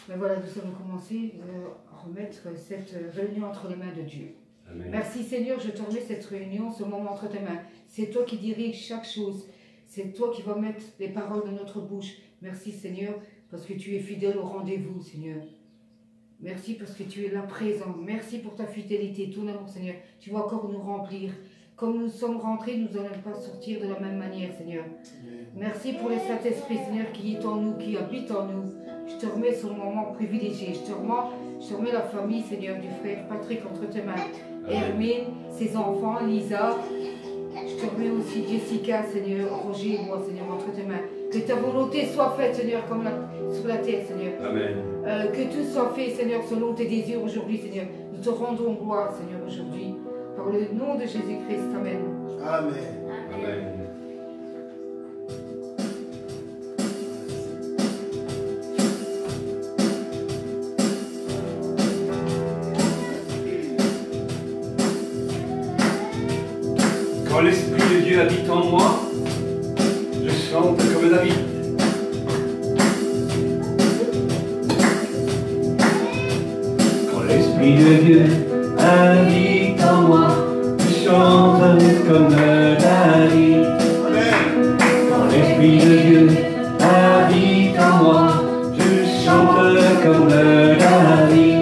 Mais voilà, nous allons commencer à remettre cette réunion entre les mains de Dieu. Amen. Merci Seigneur, je te remets cette réunion, ce moment entre tes mains. C'est toi qui diriges chaque chose. C'est toi qui vas mettre les paroles dans notre bouche. Merci Seigneur, parce que tu es fidèle au rendez-vous, Seigneur. Merci parce que tu es là présent. Merci pour ta fidélité, ton amour, Seigneur. Tu vas encore nous remplir. Comme nous sommes rentrés, nous n'allons pas sortir de la même manière, Seigneur. Merci pour le Saint-Esprit, Seigneur, qui est en nous, qui habite en nous. Je te remets ce moment privilégié. Je te remets la famille, Seigneur, du frère Patrick entre tes mains. Hermine, ses enfants, Lisa. Je te remets aussi Jessica, Seigneur, Roger et moi, Seigneur, entre tes mains. Que ta volonté soit faite, Seigneur, comme sur la terre, Seigneur. Amen. Que tout soit fait, Seigneur, selon tes désirs aujourd'hui, Seigneur. Nous te rendons gloire, Seigneur, aujourd'hui. Par le nom de Jésus-Christ. Amen. Amen. Amen. Quand l'Esprit de Dieu habite en moi, je chante comme David. Quand l'Esprit de Dieu habite en moi, je chante comme David. Quand l'Esprit de Dieu habite en moi, je chante comme David.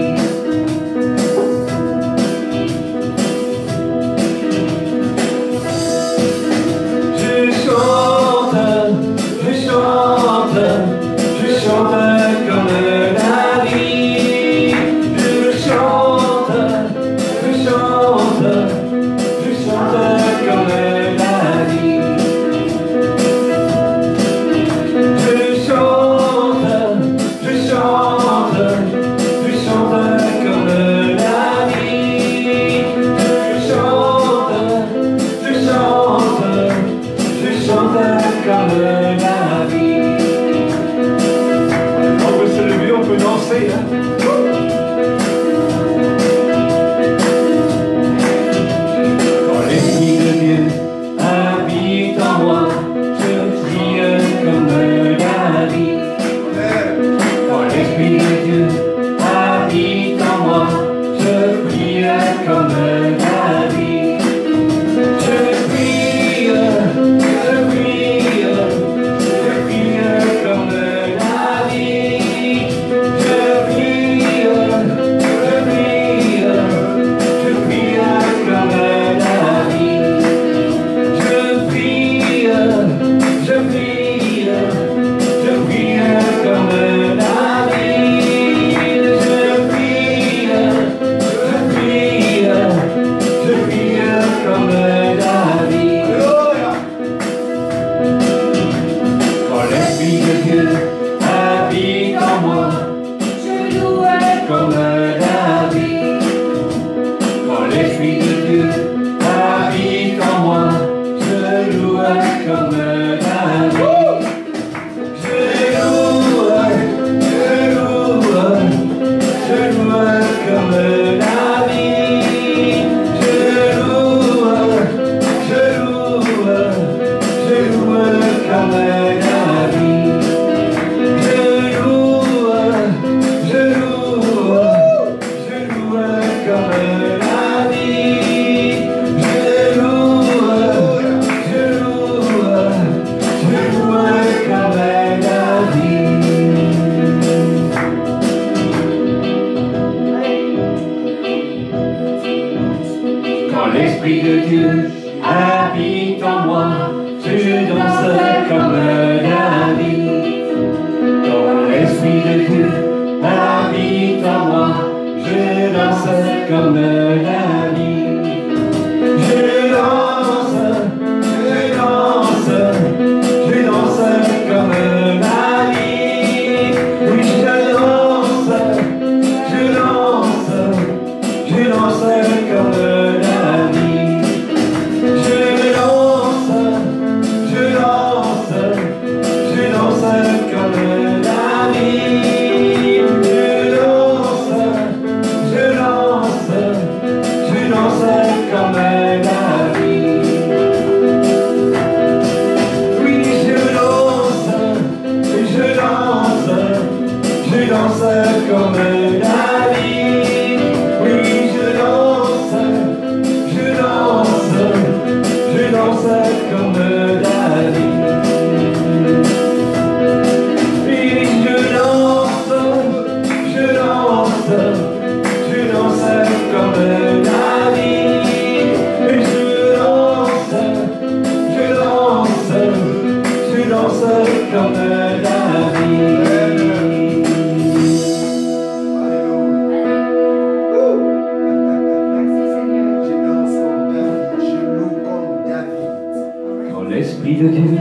l'Esprit de Dieu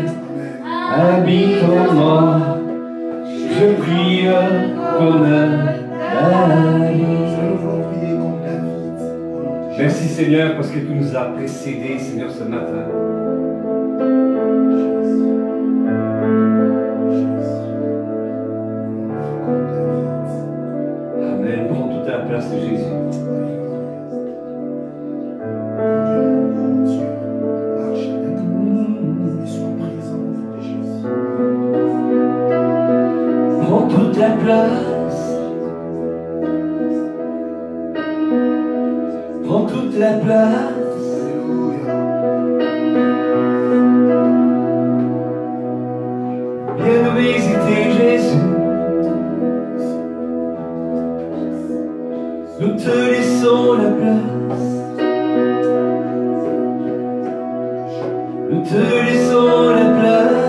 habite en moi, je prie comme David. Merci Seigneur parce que tu nous as précédés, Seigneur, ce matin. Amen. Prends toute la place de Jésus. Prends toute la place. Prends toute la place. Viens nous visiter, Jésus. Nous te laissons la place. Nous te laissons la place.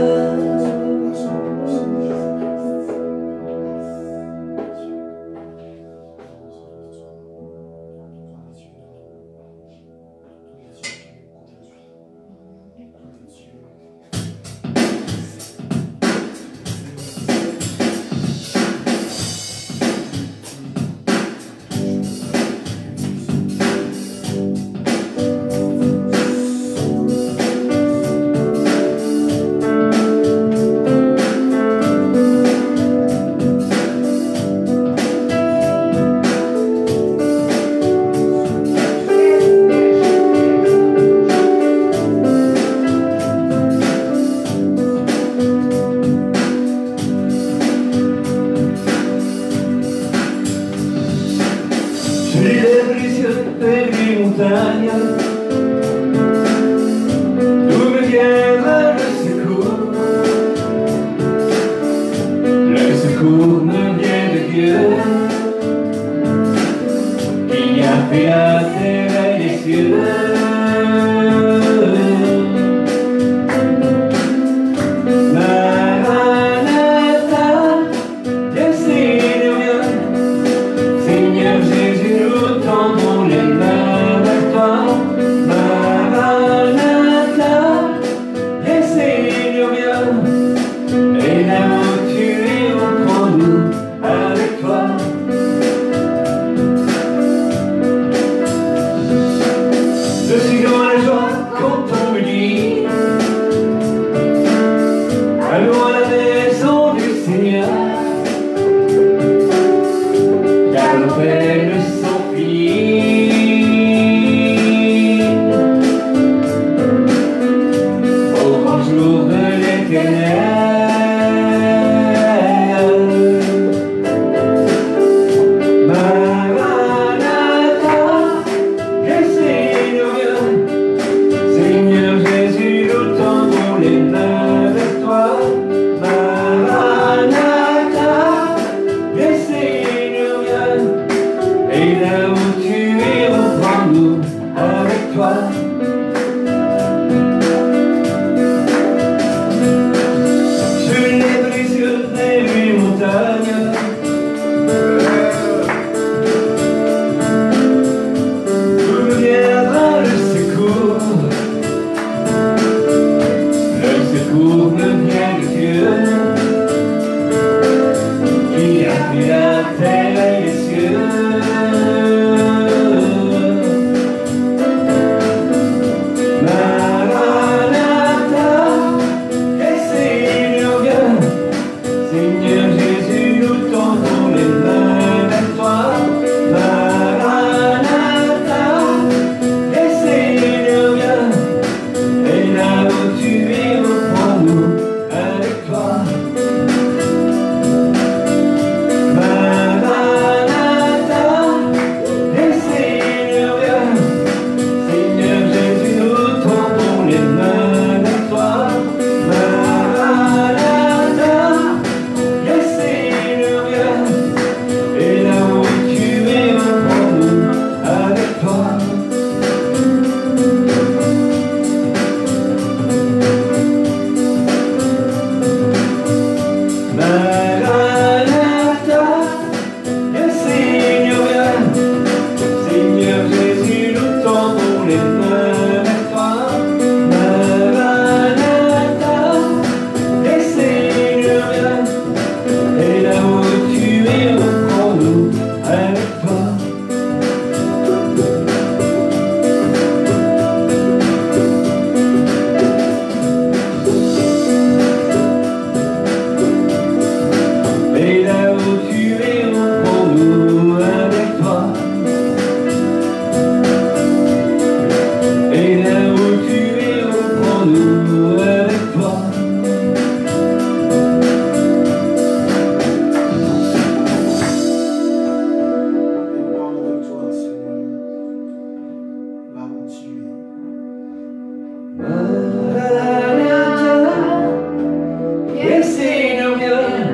Viens Seigneur, viens.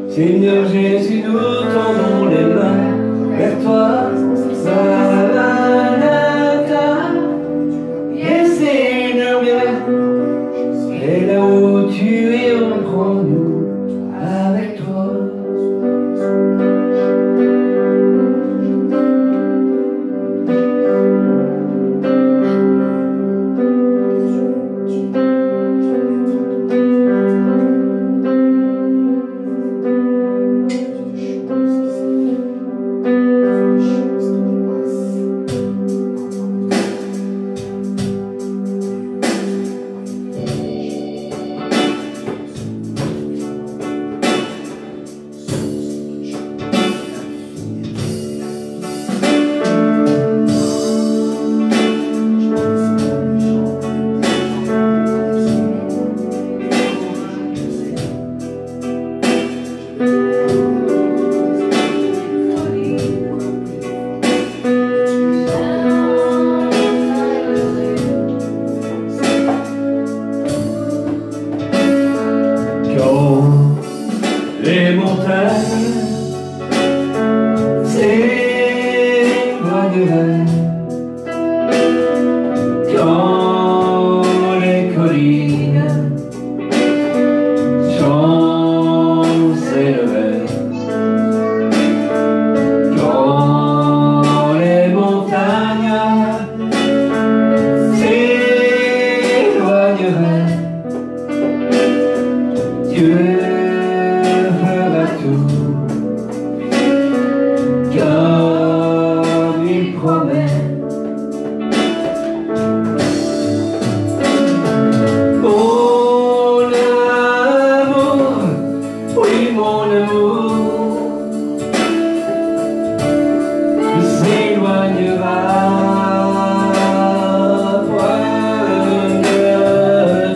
Seigneur Jésus, nous tendons les mains vers toi. Maranatha. Viens Seigneur, viens. Et là où tu es, on prend nous avec toi. Les montagnes s'éloigneraient, quand les collines s'éleveraient, quand les montagnes s'éloigneraient, Dieu comme il promet. Mon amour, oui mon amour, il s'éloignera point de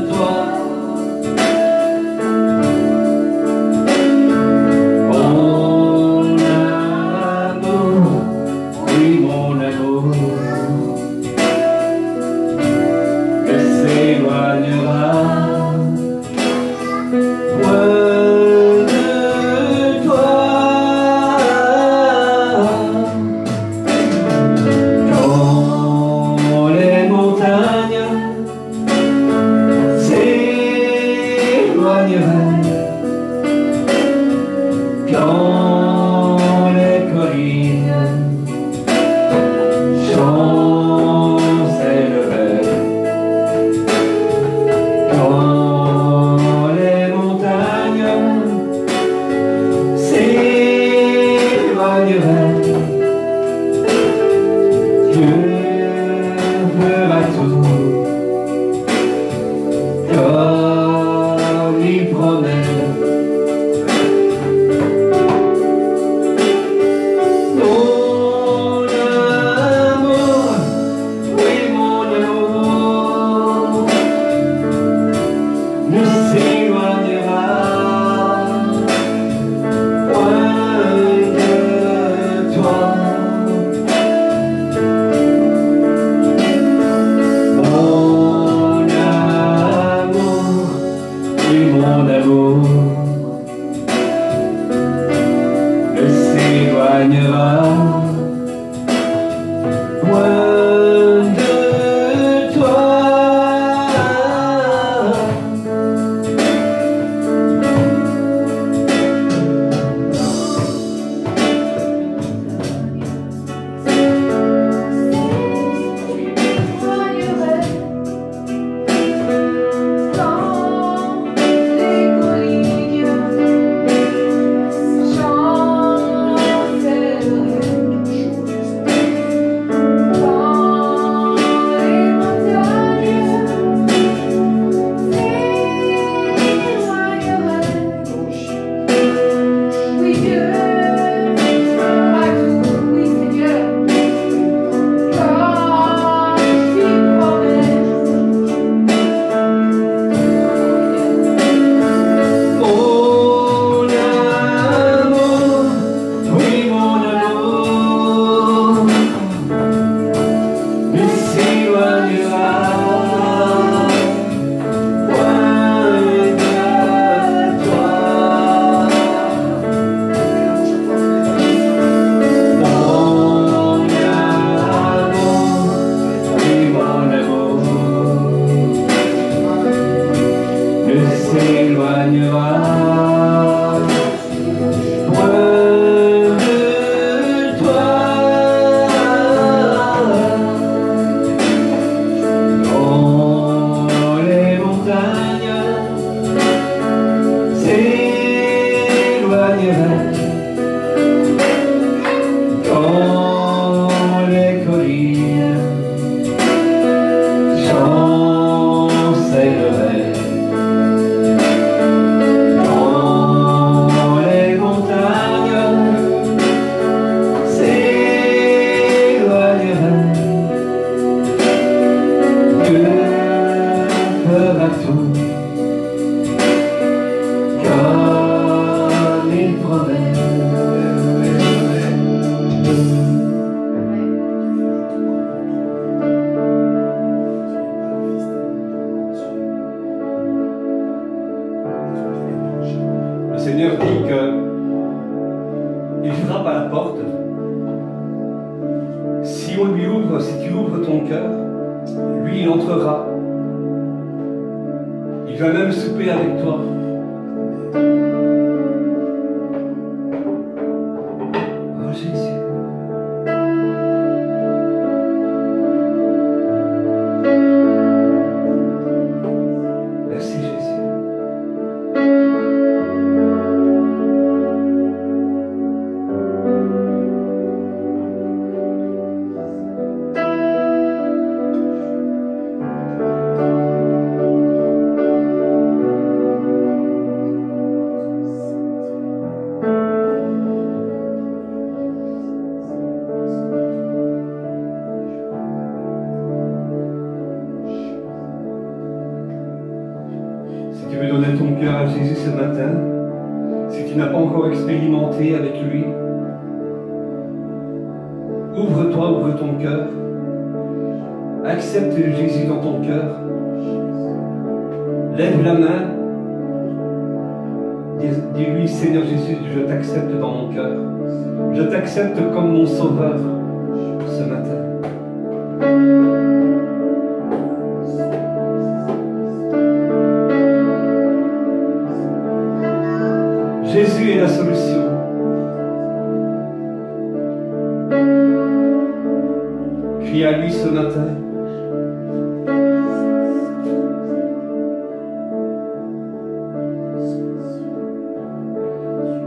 toi. Mon amour ne s'éloignera point de toi. Quand les montagnes s'éloigneraient, quand les collines s'élevait, quand les montagnes s'éloigneraient, Dieu fera tout comme il promet. Ne s'éloignera point de toi. Mon amour, s'éloignera. Il va même souper avec toi. Oh Jésus. Merci Jésus. Si tu veux donner ton cœur à Jésus ce matin, si tu n'as pas encore expérimenté avec lui, ouvre-toi, ouvre ton cœur, accepte Jésus dans ton cœur, lève la main, dis-lui Seigneur Jésus, je t'accepte dans mon cœur, je t'accepte comme mon sauveur ce matin. Jésus est la solution. Crie à lui ce matin.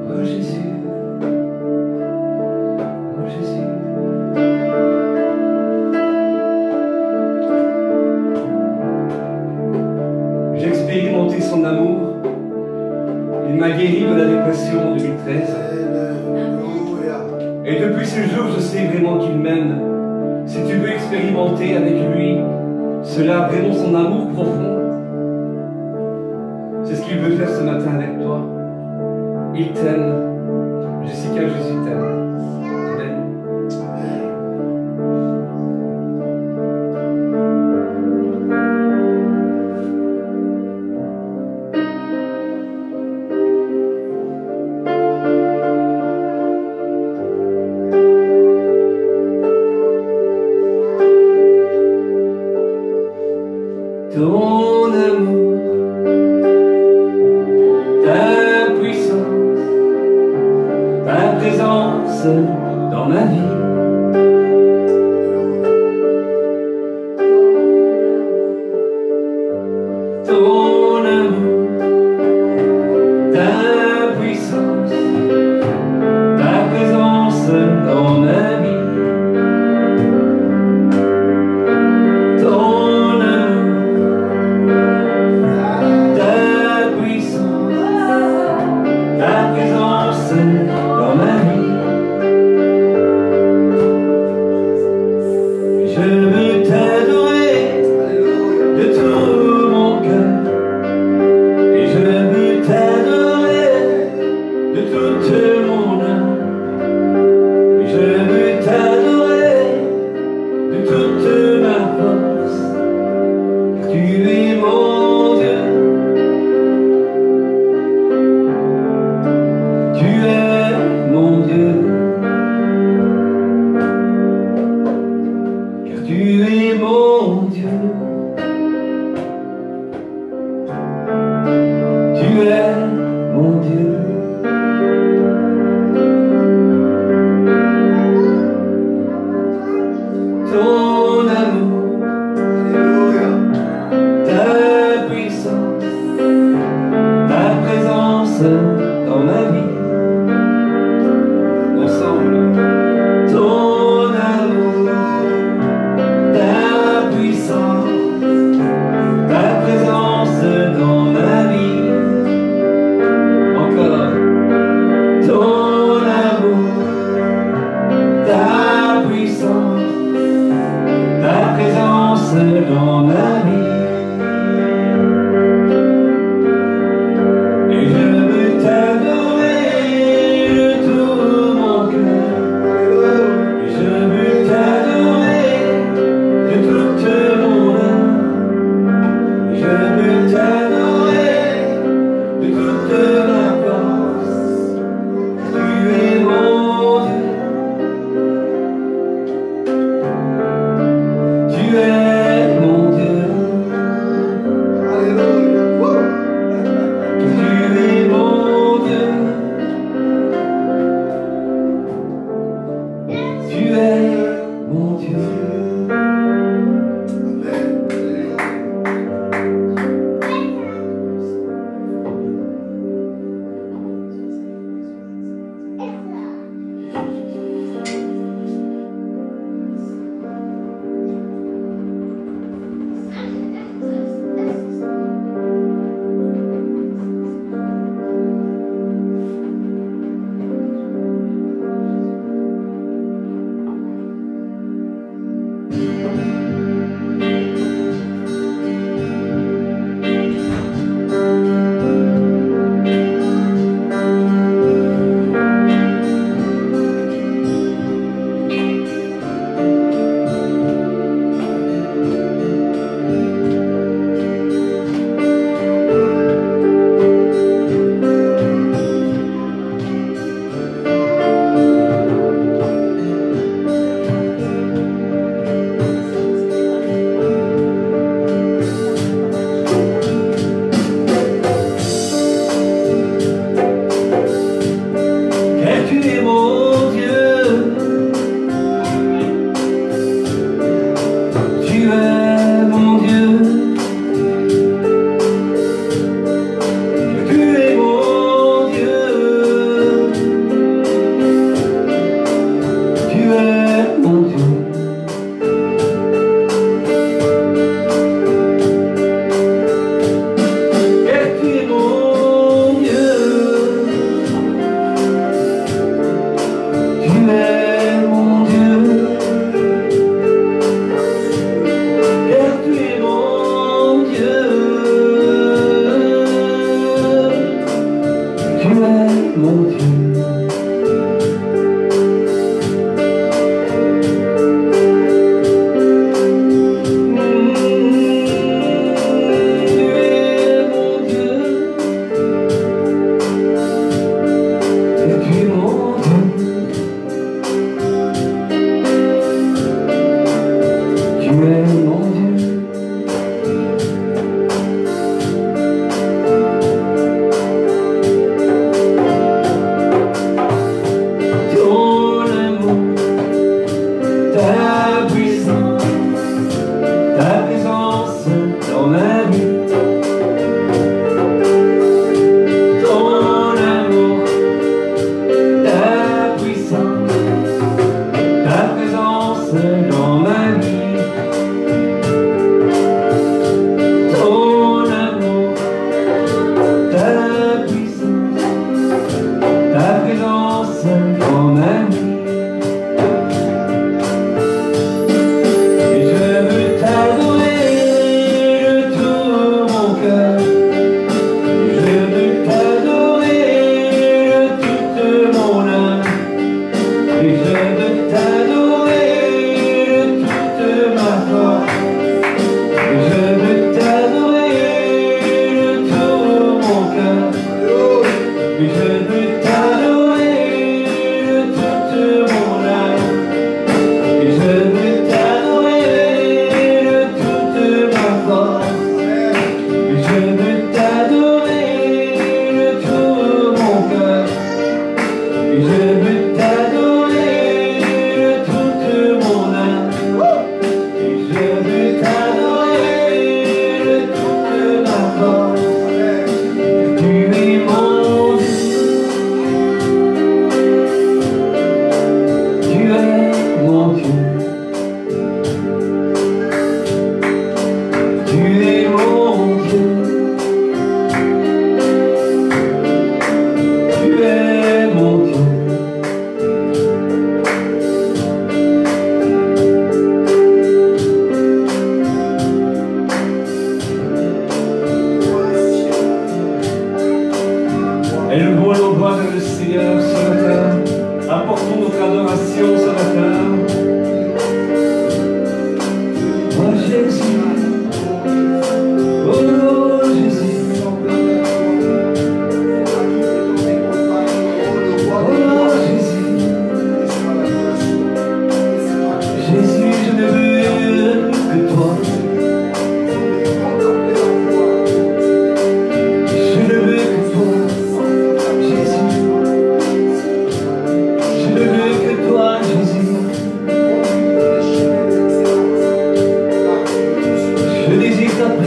Oh Jésus. Oh Jésus. J'ai expérimenté son amour. Il m'a guéri de la dépression en 2013. Et depuis ce jour, je sais vraiment qu'il m'aime. Si tu veux expérimenter avec lui, cela vraiment son amour profond, c'est ce qu'il veut faire ce matin avec toi. Il t'aime. Jessica, Jésus t'aime. Amen. Ton amour, ta puissance, ta présence dans ma vie. Ton amour, ta puissance, ta présence dans ma vie. Je veux t'adorer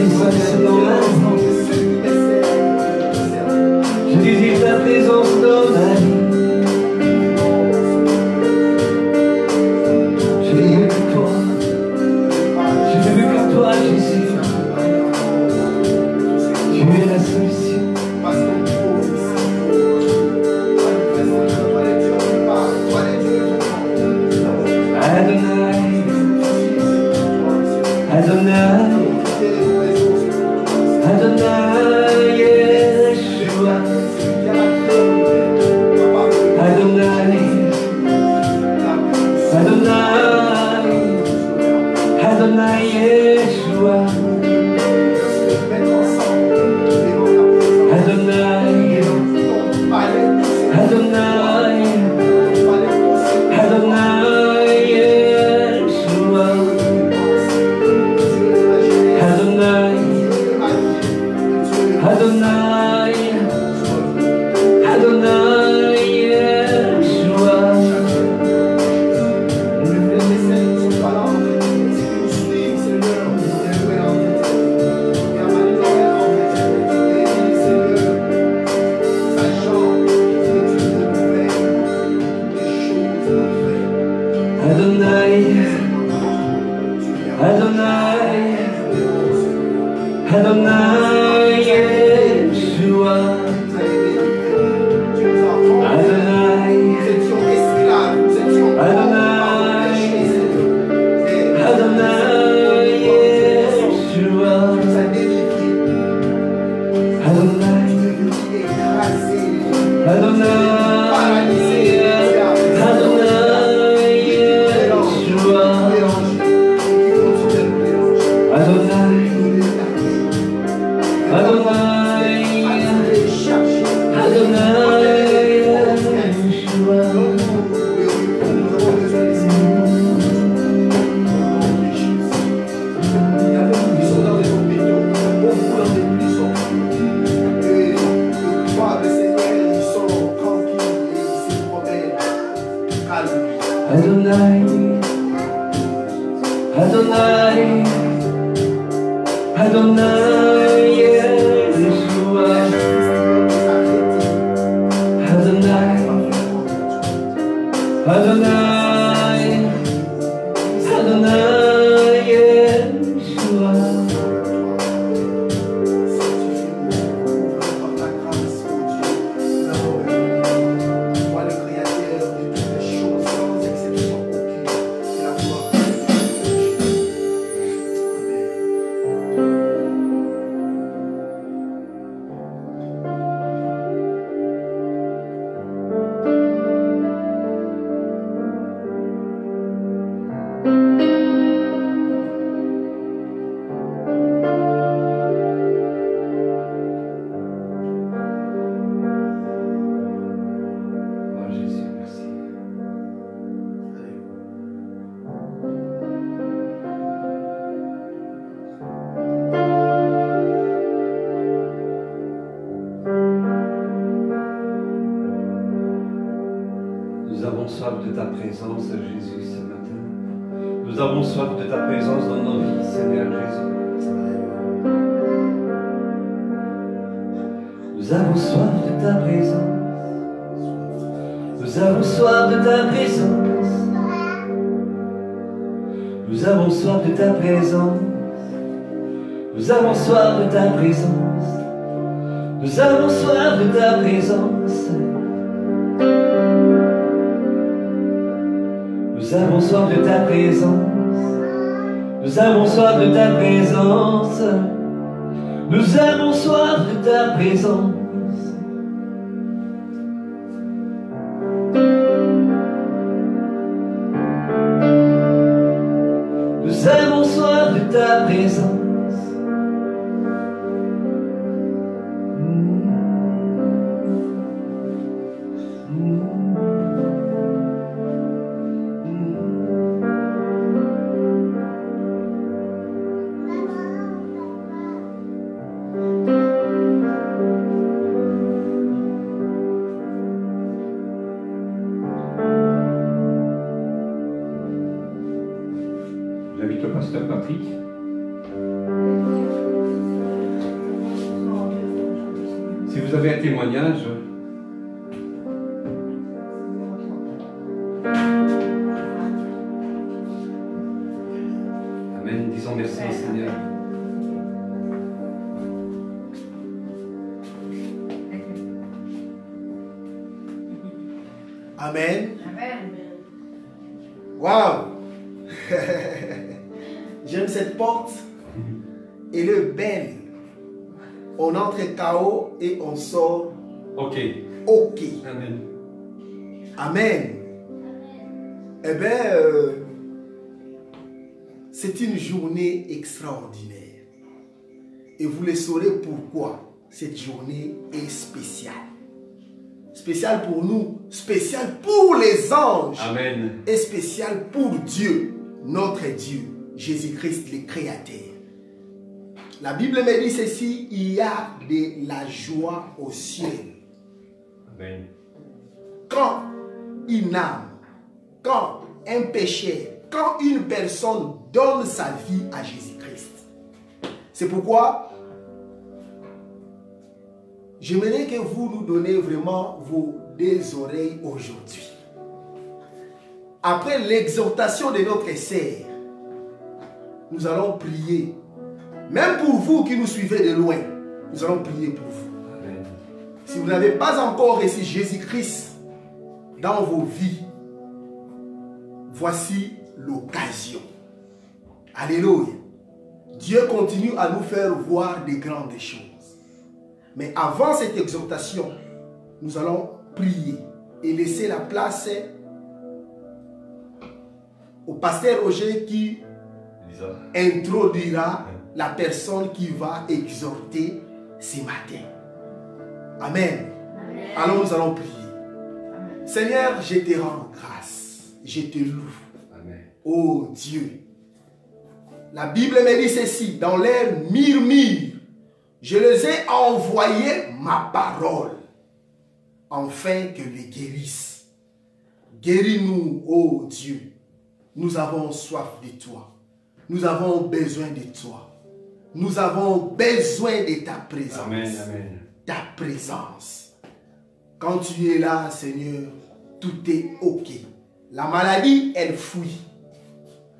présence dans ma vie. Je désire ta présence dans ma vie. Je ne veux que toi. Je ne veux que toi, Jésus. Tu es la solution. Adonai, Adonai, Adonai, Yeshua. Adonai, Adonai, Adonai, Yeshua. Adonai, Adonai, Adonai, Yeshua. Adonai, Adonai, Adonai, Yeshua. Adonai, Adonai, Adonai, Yeshua. Adonai, Adonai, Adonai, Yeshua. Adonai, Adonai, Adonai, Adonai, Adonai, Yeshua. Adonai, Adonai, Adonai, Yeshua. Nous avons soif de ta présence, Jésus, ce matin. Nous avons soif de ta présence dans nos vies, Seigneur Jésus. Nous avons soif de ta présence. Nous avons soif de ta présence. Nous avons soif de ta présence. Nous avons soif de ta présence. Nous avons soif de ta présence. Nous avons soif de ta présence. Nous avons soif de ta présence. Nous avons soif de ta présence. Nous avons soif de ta présence. vous avez un témoignage. Amen. Disons merci au Seigneur. Amen. Amen. Waouh. J'aime cette porte. Elle est belle. On entre KO et on sort OK. OK. Amen. Amen. Eh bien, c'est une journée extraordinaire. Et vous le saurez pourquoi cette journée est spéciale. Spéciale pour nous, spéciale pour les anges. Amen. Et spéciale pour Dieu, notre Dieu, Jésus-Christ le Créateur. La Bible me dit ceci, il y a de la joie au ciel. Amen. Quand une âme, quand un pécheur, quand une personne donne sa vie à Jésus-Christ. C'est pourquoi j'aimerais que vous nous donnez vraiment vos deux oreilles aujourd'hui. Après l'exhortation de notre sœur, nous allons prier. Même pour vous qui nous suivez de loin, nous allons prier pour vous. Amen. Si vous n'avez pas encore reçu Jésus-Christ dans vos vies, voici l'occasion. Alléluia. Dieu continue à nous faire voir des grandes choses. Mais avant cette exhortation, nous allons prier et laisser la place au pasteur Roger qui introduira la personne qui va exhorter ce matin. Amen. Amen. Alors nous allons prier. Amen. Seigneur, je te rends grâce. Je te loue. Amen. Oh Dieu. La Bible me dit ceci. Dans l'air murmure, je les ai envoyé ma parole, afin que les guérisse. Guéris-nous, oh Dieu. Nous avons soif de toi. Nous avons besoin de toi. Nous avons besoin de ta présence. Amen, amen. Ta présence. Quand tu es là, Seigneur, tout est OK. La maladie, elle fuit.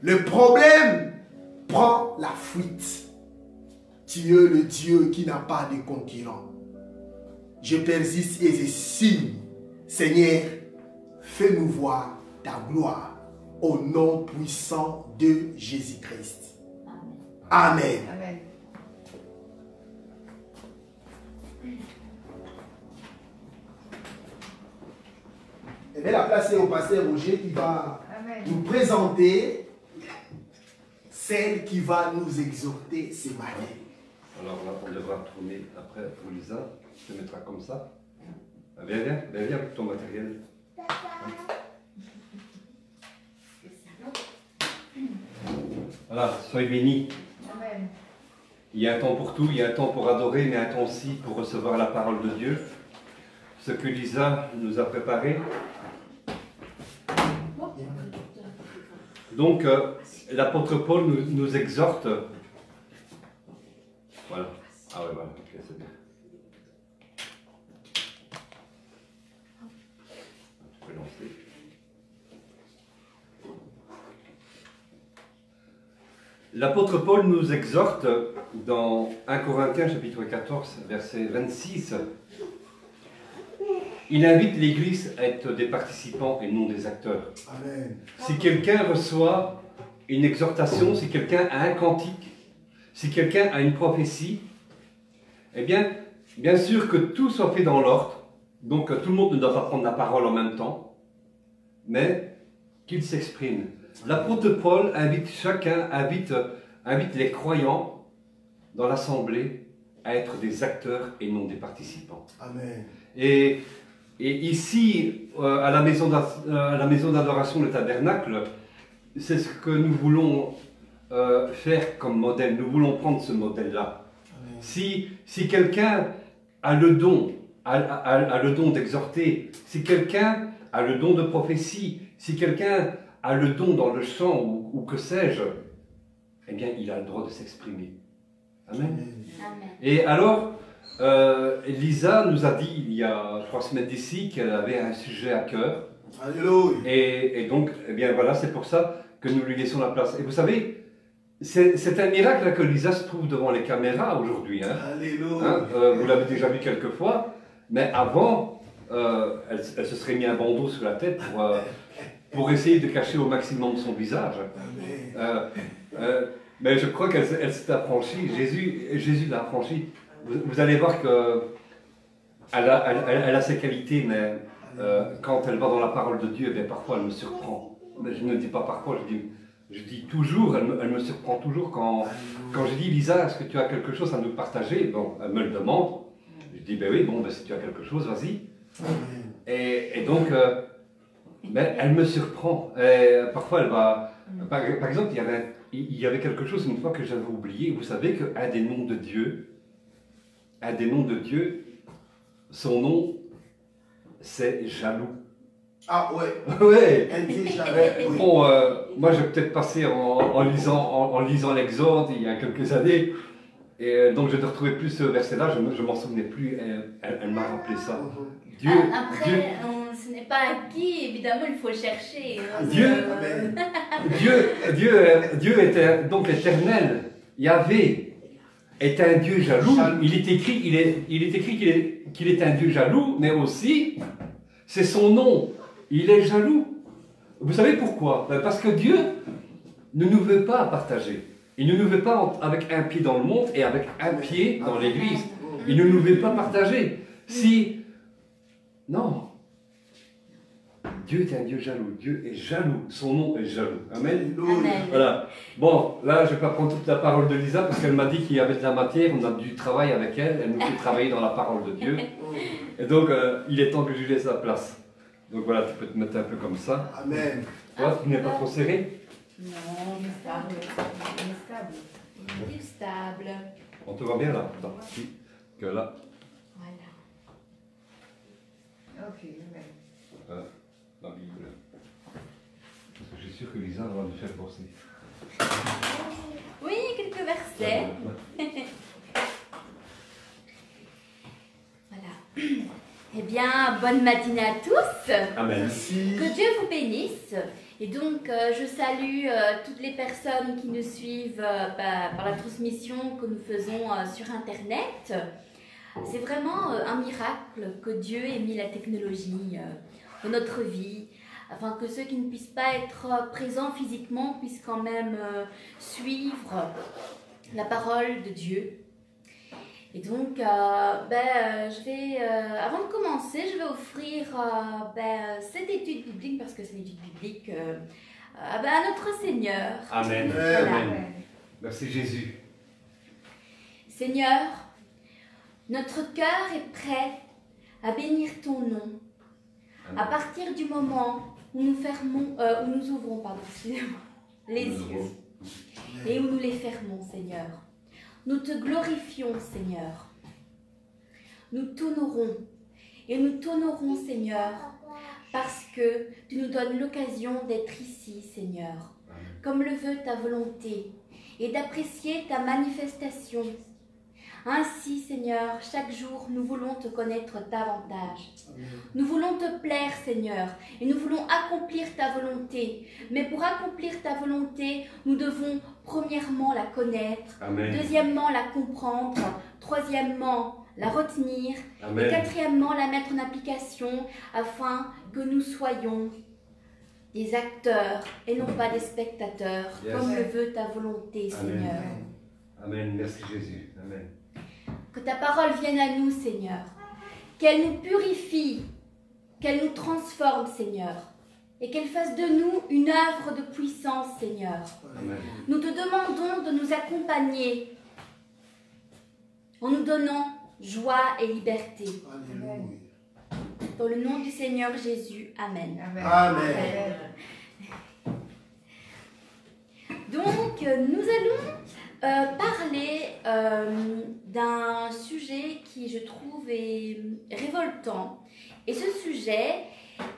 Le problème prend la fuite. Tu es le Dieu qui n'a pas de concurrent. Je persiste et je signe. Seigneur, fais-nous voir ta gloire au nom puissant de Jésus-Christ. Amen. Amen. Et bien la place est au pasteur Roger qui va Amen. nous présenter celle qui va nous exhorter ce matin. Alors là, on devra tourner après pour Lisa. Tu te mettras comme ça. Ah, viens avec ton matériel. Voilà, soyez bénis. Amen. Il y a un temps pour tout, il y a un temps pour adorer, mais un temps aussi pour recevoir la parole de Dieu. Ce que Lisa nous a préparé. Donc, l'apôtre Paul nous exhorte. Voilà. Ah ouais, voilà, ok, c'est bien. Tu peux lancer. L'apôtre Paul nous exhorte dans 1 Corinthiens chapitre 14, verset 26. Il invite l'Église à être des participants et non des acteurs. Amen. Si quelqu'un reçoit une exhortation, si quelqu'un a un cantique, si quelqu'un a une prophétie, eh bien, bien sûr que tout soit fait dans l'ordre. Donc tout le monde ne doit pas prendre la parole en même temps, mais qu'il s'exprime. L'apôtre Paul invite chacun, invite les croyants dans l'assemblée à être des acteurs et non des participants. Amen. Et ici, à la maison d'adoration, le tabernacle, c'est ce que nous voulons faire comme modèle. Nous voulons prendre ce modèle-là. Si quelqu'un a le don, a le don d'exhorter, si quelqu'un a le don de prophétie, si quelqu'un a le don dans le chant ou que sais-je, eh bien, il a le droit de s'exprimer. Amen. Amen. Et alors, Lisa nous a dit il y a 3 semaines d'ici qu'elle avait un sujet à cœur. Alléluia. Et donc, eh bien voilà, c'est pour ça que nous lui laissons la place. Et vous savez, c'est un miracle que Lisa se trouve devant les caméras aujourd'hui. Hein. Alléluia. Hein, vous l'avez déjà vu quelques fois, mais avant, elle se serait mis un bandeau sur la tête pour essayer de cacher au maximum son visage. Mais je crois qu'elle s'est affranchie. Jésus l'a affranchie. Vous allez voir que elle a ses qualités, mais quand elle va dans la parole de Dieu, bien, parfois elle me surprend. Mais je ne dis pas parfois, je dis toujours, elle me surprend toujours quand je dis Lisa, est-ce que tu as quelque chose à nous partager? Bon, elle me le demande. Je dis ben oui, bon, ben, si tu as quelque chose, vas-y. Et donc, ben, elle me surprend. Et parfois elle va. Par exemple, il y avait quelque chose une fois que j'avais oublié. Vous savez qu'un des noms de Dieu, son nom, c'est jaloux. Ah ouais. Ouais. Un Dieu jaloux. Bon, moi j'ai peut-être passé en lisant l'Exode il y a quelques années, et donc je ne retrouvais plus ce verset-là, je m'en souvenais plus. Elle m'a rappelé ça. Dieu. Après, ce n'est pas acquis, évidemment, il faut chercher. Dieu était donc éternel. Yahvé est un Dieu jaloux. Il est écrit qu'il est un Dieu jaloux, mais aussi, c'est son nom. Il est jaloux. Vous savez pourquoi? Parce que Dieu ne nous veut pas partager. Il ne nous veut pas avec un pied dans le monde et avec un pied dans l'église. Il ne nous veut pas partager. Non. Dieu est un Dieu jaloux. Dieu est jaloux. Son nom est jaloux. Amen. Amen. Voilà. Bon, là, je ne vais pas prendre toute la parole de Lisa parce qu'elle m'a dit qu'il y avait de la matière. On a du travail avec elle. Elle nous fait travailler dans la parole de Dieu. Et donc, il est temps que je lui laisse la place. Donc voilà, tu peux te mettre un peu comme ça. Amen. Toi, tu n'es pas trop serré? Non, Il est stable. Il est stable. il est stable. On te voit bien là. Non, si. Que là. Voilà. Ok, amen. La Bible. Parce que je suis sûr que Lisa va nous faire bosser. Oui, quelques versets. Voilà. Eh bien, bonne matinée à tous. Amen. Merci. Que Dieu vous bénisse. Et donc, je salue toutes les personnes qui nous suivent par la transmission que nous faisons sur Internet. C'est vraiment un miracle que Dieu ait mis la technologie dans notre vie, afin que ceux qui ne puissent pas être présents physiquement puissent quand même suivre la parole de Dieu. Et donc, je vais, avant de commencer, je vais offrir cette étude biblique, parce que c'est une étude biblique, à notre Seigneur. Amen. Voilà. Amen. Merci Jésus. Seigneur, notre cœur est prêt à bénir ton nom. À partir du moment où nous ouvrons les yeux et où nous les fermons, Seigneur, nous te glorifions, Seigneur. Nous t'honorons et nous t'honorons, Seigneur, parce que tu nous donnes l'occasion d'être ici, Seigneur, comme le veut ta volonté, et d'apprécier ta manifestation. Ainsi, Seigneur, chaque jour, nous voulons te connaître davantage. Nous voulons te plaire, Seigneur, et nous voulons accomplir ta volonté. Mais pour accomplir ta volonté, nous devons premièrement la connaître, Amen. deuxièmement la comprendre, troisièmement la retenir, Amen. et quatrièmement la mettre en application afin que nous soyons des acteurs et non pas des spectateurs, Yes. comme le veut ta volonté, Amen. Seigneur. Amen. Merci Jésus. Amen. Que ta parole vienne à nous, Seigneur. Qu'elle nous purifie, qu'elle nous transforme, Seigneur. Et qu'elle fasse de nous une œuvre de puissance, Seigneur. Amen. Nous te demandons de nous accompagner en nous donnant joie et liberté. Alléluia. Dans le nom du Seigneur Jésus. Amen. Amen. Amen. Donc, nous allons parler d'un sujet qui, je trouve, est révoltant. Et ce sujet,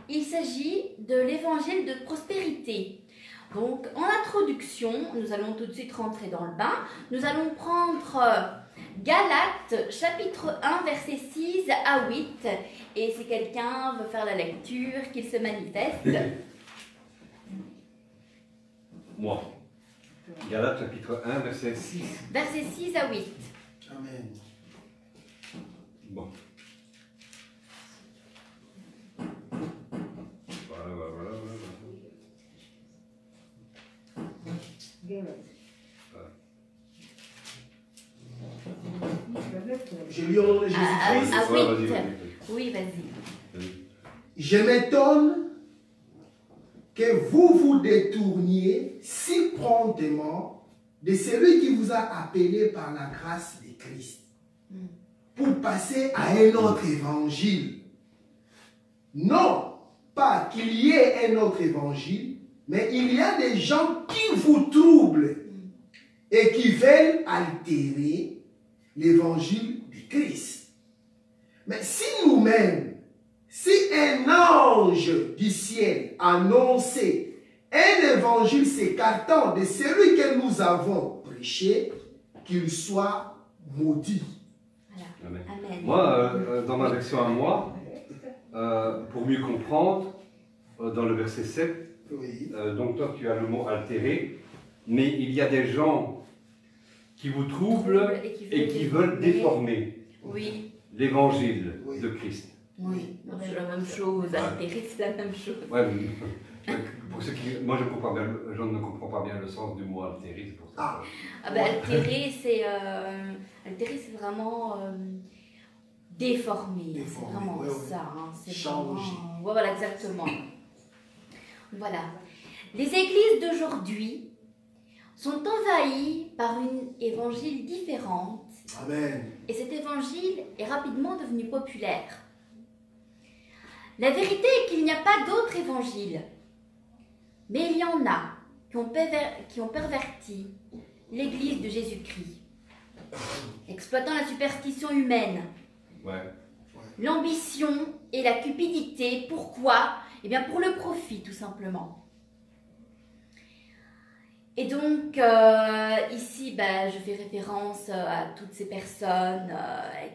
il s'agit de l'évangile de prospérité. Donc, en introduction, nous allons tout de suite rentrer dans le bain. Nous allons prendre Galates, chapitre 1, versets 6 à 8. Et si quelqu'un veut faire la lecture, qu'il se manifeste. Moi. Galates, chapitre 1, verset 6. Versets 6 à 8. Amen. Bon. Voilà. Je lis au nom de Jésus-Christ. À Ouais, 8. vas-y. Oui, vas-y. Je m'étonne que vous vous détourniez si promptement de celui qui vous a appelé par la grâce de Christ pour passer à un autre évangile. Non, pas qu'il y ait un autre évangile, mais il y a des gens qui vous troublent et qui veulent altérer l'évangile de Christ. Mais si nous-mêmes, si un ange du ciel annonçait un évangile s'écartant de celui que nous avons prêché, qu'il soit maudit. Voilà. Amen. Moi, dans ma version à moi, pour mieux comprendre, dans le verset 7, Oui. donc toi tu as le mot altéré, mais il y a des gens qui vous troublent et qui veulent déformer Oui. l'évangile Oui. de Christ. Oui, c'est la même chose. Altérer, c'est la même chose. Ouais, mais pour ceux qui, moi je ne comprends pas bien le sens du mot altéré, c'est pour ça. Ah ben, altérer, c'est vraiment déformer. C'est vraiment ouais, ça. Hein. C'est changer. vraiment... Ouais, voilà, exactement. Voilà. Les églises d'aujourd'hui sont envahies par une évangile différente. Amen. Et cet évangile est rapidement devenu populaire. La vérité est qu'il n'y a pas d'autre évangile. Mais il y en a qui ont perverti l'église de Jésus-Christ, exploitant la superstition humaine, Ouais. l'ambition et la cupidité. Pourquoi? Eh bien pour le profit, tout simplement. Et donc, ici, je fais référence à toutes ces personnes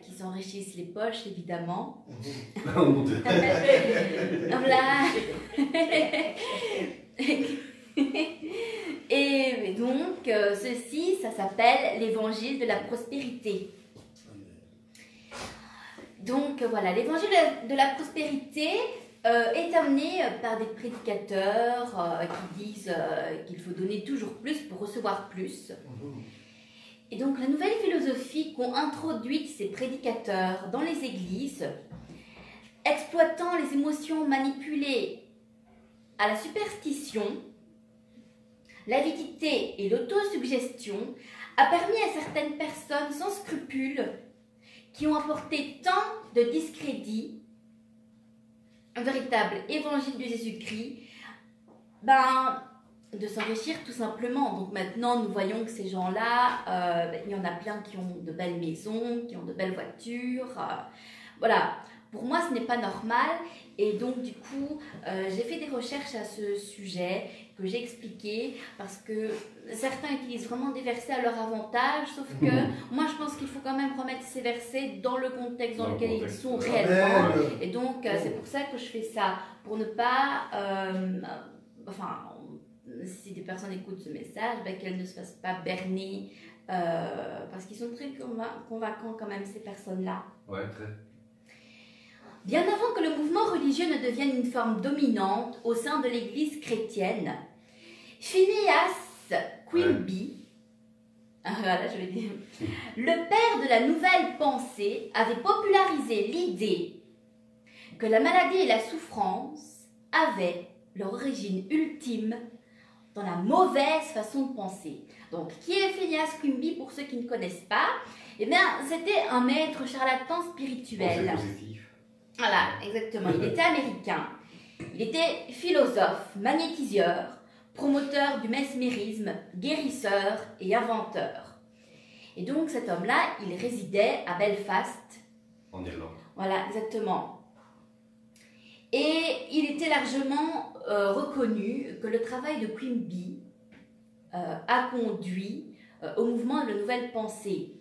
qui s'enrichissent les poches, évidemment. Oh mon Dieu. Voilà. Et donc, ceci, ça s'appelle l'évangile de la prospérité. Donc, voilà, l'évangile de la prospérité est amené par des prédicateurs qui disent qu'il faut donner toujours plus pour recevoir plus. Et donc, la nouvelle philosophie qu'ont introduite ces prédicateurs dans les églises, exploitant les émotions manipulées à la superstition, l'avidité et l'autosuggestion, a permis à certaines personnes sans scrupules qui ont apporté tant de discrédit, un véritable évangile de Jésus-Christ, de s'enrichir tout simplement. Donc maintenant, nous voyons que ces gens-là, il y en a plein qui ont de belles maisons, qui ont de belles voitures. Voilà. Pour moi, ce n'est pas normal. Et donc, du coup, j'ai fait des recherches à ce sujet que j'ai expliqué parce que certains utilisent vraiment des versets à leur avantage, sauf que moi, je pense qu'il faut quand même remettre ces versets dans le contexte dans lequel ils sont réellement. Et donc, c'est pour ça que je fais ça, pour ne pas... si des personnes écoutent ce message, qu'elles ne se fassent pas berner, parce qu'ils sont très convaincants quand même, ces personnes-là. Ouais, très. Bien avant que le mouvement religieux ne devienne une forme dominante au sein de l'Église chrétienne, Phineas Quimby, voilà, je vais dire, le père de la nouvelle pensée, avait popularisé l'idée que la maladie et la souffrance avaient leur origine ultime dans la mauvaise façon de penser. Donc, qui est Phineas Quimby pour ceux qui ne connaissent pas? Eh bien, c'était un maître charlatan spirituel. C'est positif. Voilà, exactement. Il était américain. Il était philosophe, magnétiseur, promoteur du mesmérisme, guérisseur et inventeur. Et donc, cet homme-là, il résidait à Belfast. En Irlande. Voilà, exactement. Et il était largement reconnu que le travail de Quimby a conduit au mouvement de la nouvelle pensée.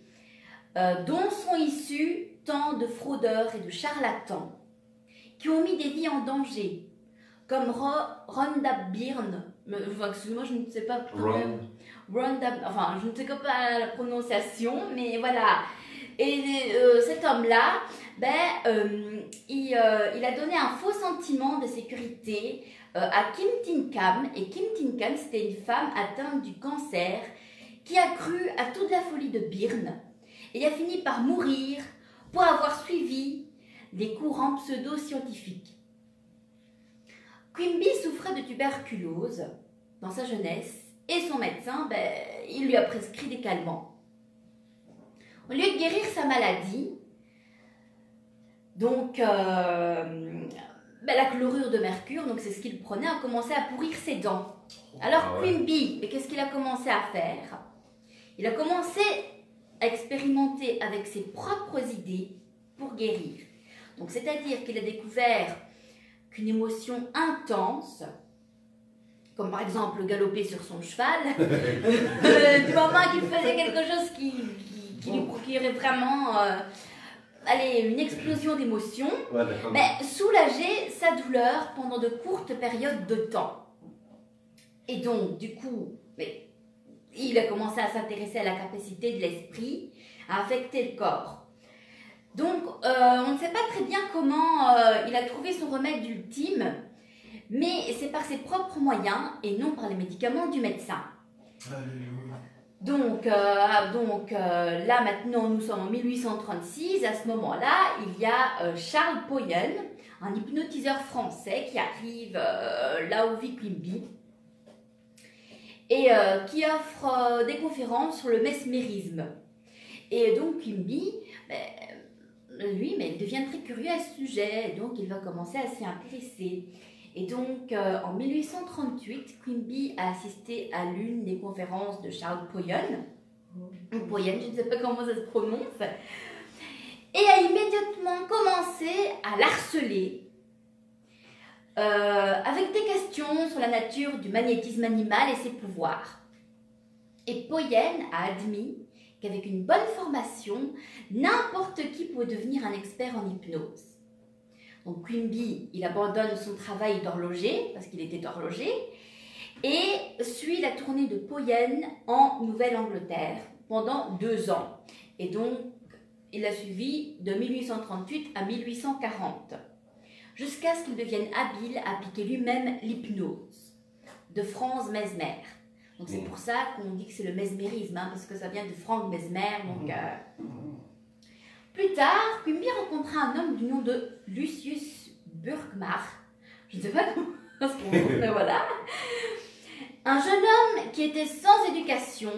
dont sont issus tant de fraudeurs et de charlatans qui ont mis des vies en danger, comme Rhonda Byrne, excusez-moi, je ne sais pas Rhonda, enfin, je ne sais pas la prononciation, mais voilà. Et cet homme-là, il a donné un faux sentiment de sécurité à Kim Tin-Kam. Et Kim Tin-Kam, c'était une femme atteinte du cancer qui a cru à toute la folie de Byrne et a fini par mourir pour avoir suivi des courants pseudo-scientifiques. Quimby souffrait de tuberculose dans sa jeunesse et son médecin, il lui a prescrit des calmants. Au lieu de guérir sa maladie, donc la chlorure de mercure, donc c'est ce qu'il prenait, a commencé à pourrir ses dents. Alors Quimby, qu'est-ce qu'il a commencé à faire? Il a commencé à expérimenter avec ses propres idées pour guérir. Donc c'est-à-dire qu'il a découvert qu'une émotion intense, comme par exemple galoper sur son cheval, du moment qu'il faisait quelque chose qui lui procurait vraiment une explosion d'émotions, soulageait sa douleur pendant de courtes périodes de temps. Et donc, du coup, il a commencé à s'intéresser à la capacité de l'esprit à affecter le corps. Donc, on ne sait pas très bien comment il a trouvé son remède ultime, mais c'est par ses propres moyens et non par les médicaments du médecin. Donc là maintenant nous sommes en 1836, à ce moment-là il y a Charles Poyen, un hypnotiseur français qui arrive là où vit Quimby et qui offre des conférences sur le mesmérisme. Et donc Quimby, lui, il devient très curieux à ce sujet, donc il va commencer à s'y intéresser. Et donc, en 1838, Quimby a assisté à l'une des conférences de Charles Poyen, Poyen, je ne sais pas comment ça se prononce, et a immédiatement commencé à l'harceler avec des questions sur la nature du magnétisme animal et ses pouvoirs. Et Poyen a admis qu'avec une bonne formation, n'importe qui pouvait devenir un expert en hypnose. Donc Quimby, il abandonne son travail d'horloger, parce qu'il était horloger, et suit la tournée de Poyen en Nouvelle-Angleterre pendant 2 ans. Et donc, il a suivi de 1838 à 1840, jusqu'à ce qu'il devienne habile à appliquer lui-même l'hypnose de Franz Mesmer. Donc c'est pour ça qu'on dit que c'est le mesmérisme, parce que ça vient de Frank Mesmer. Donc, plus tard, Quimby rencontra un homme du nom de Lucius Burkmark. Je ne sais pas comment ça se prononce, mais voilà. Un jeune homme qui était sans éducation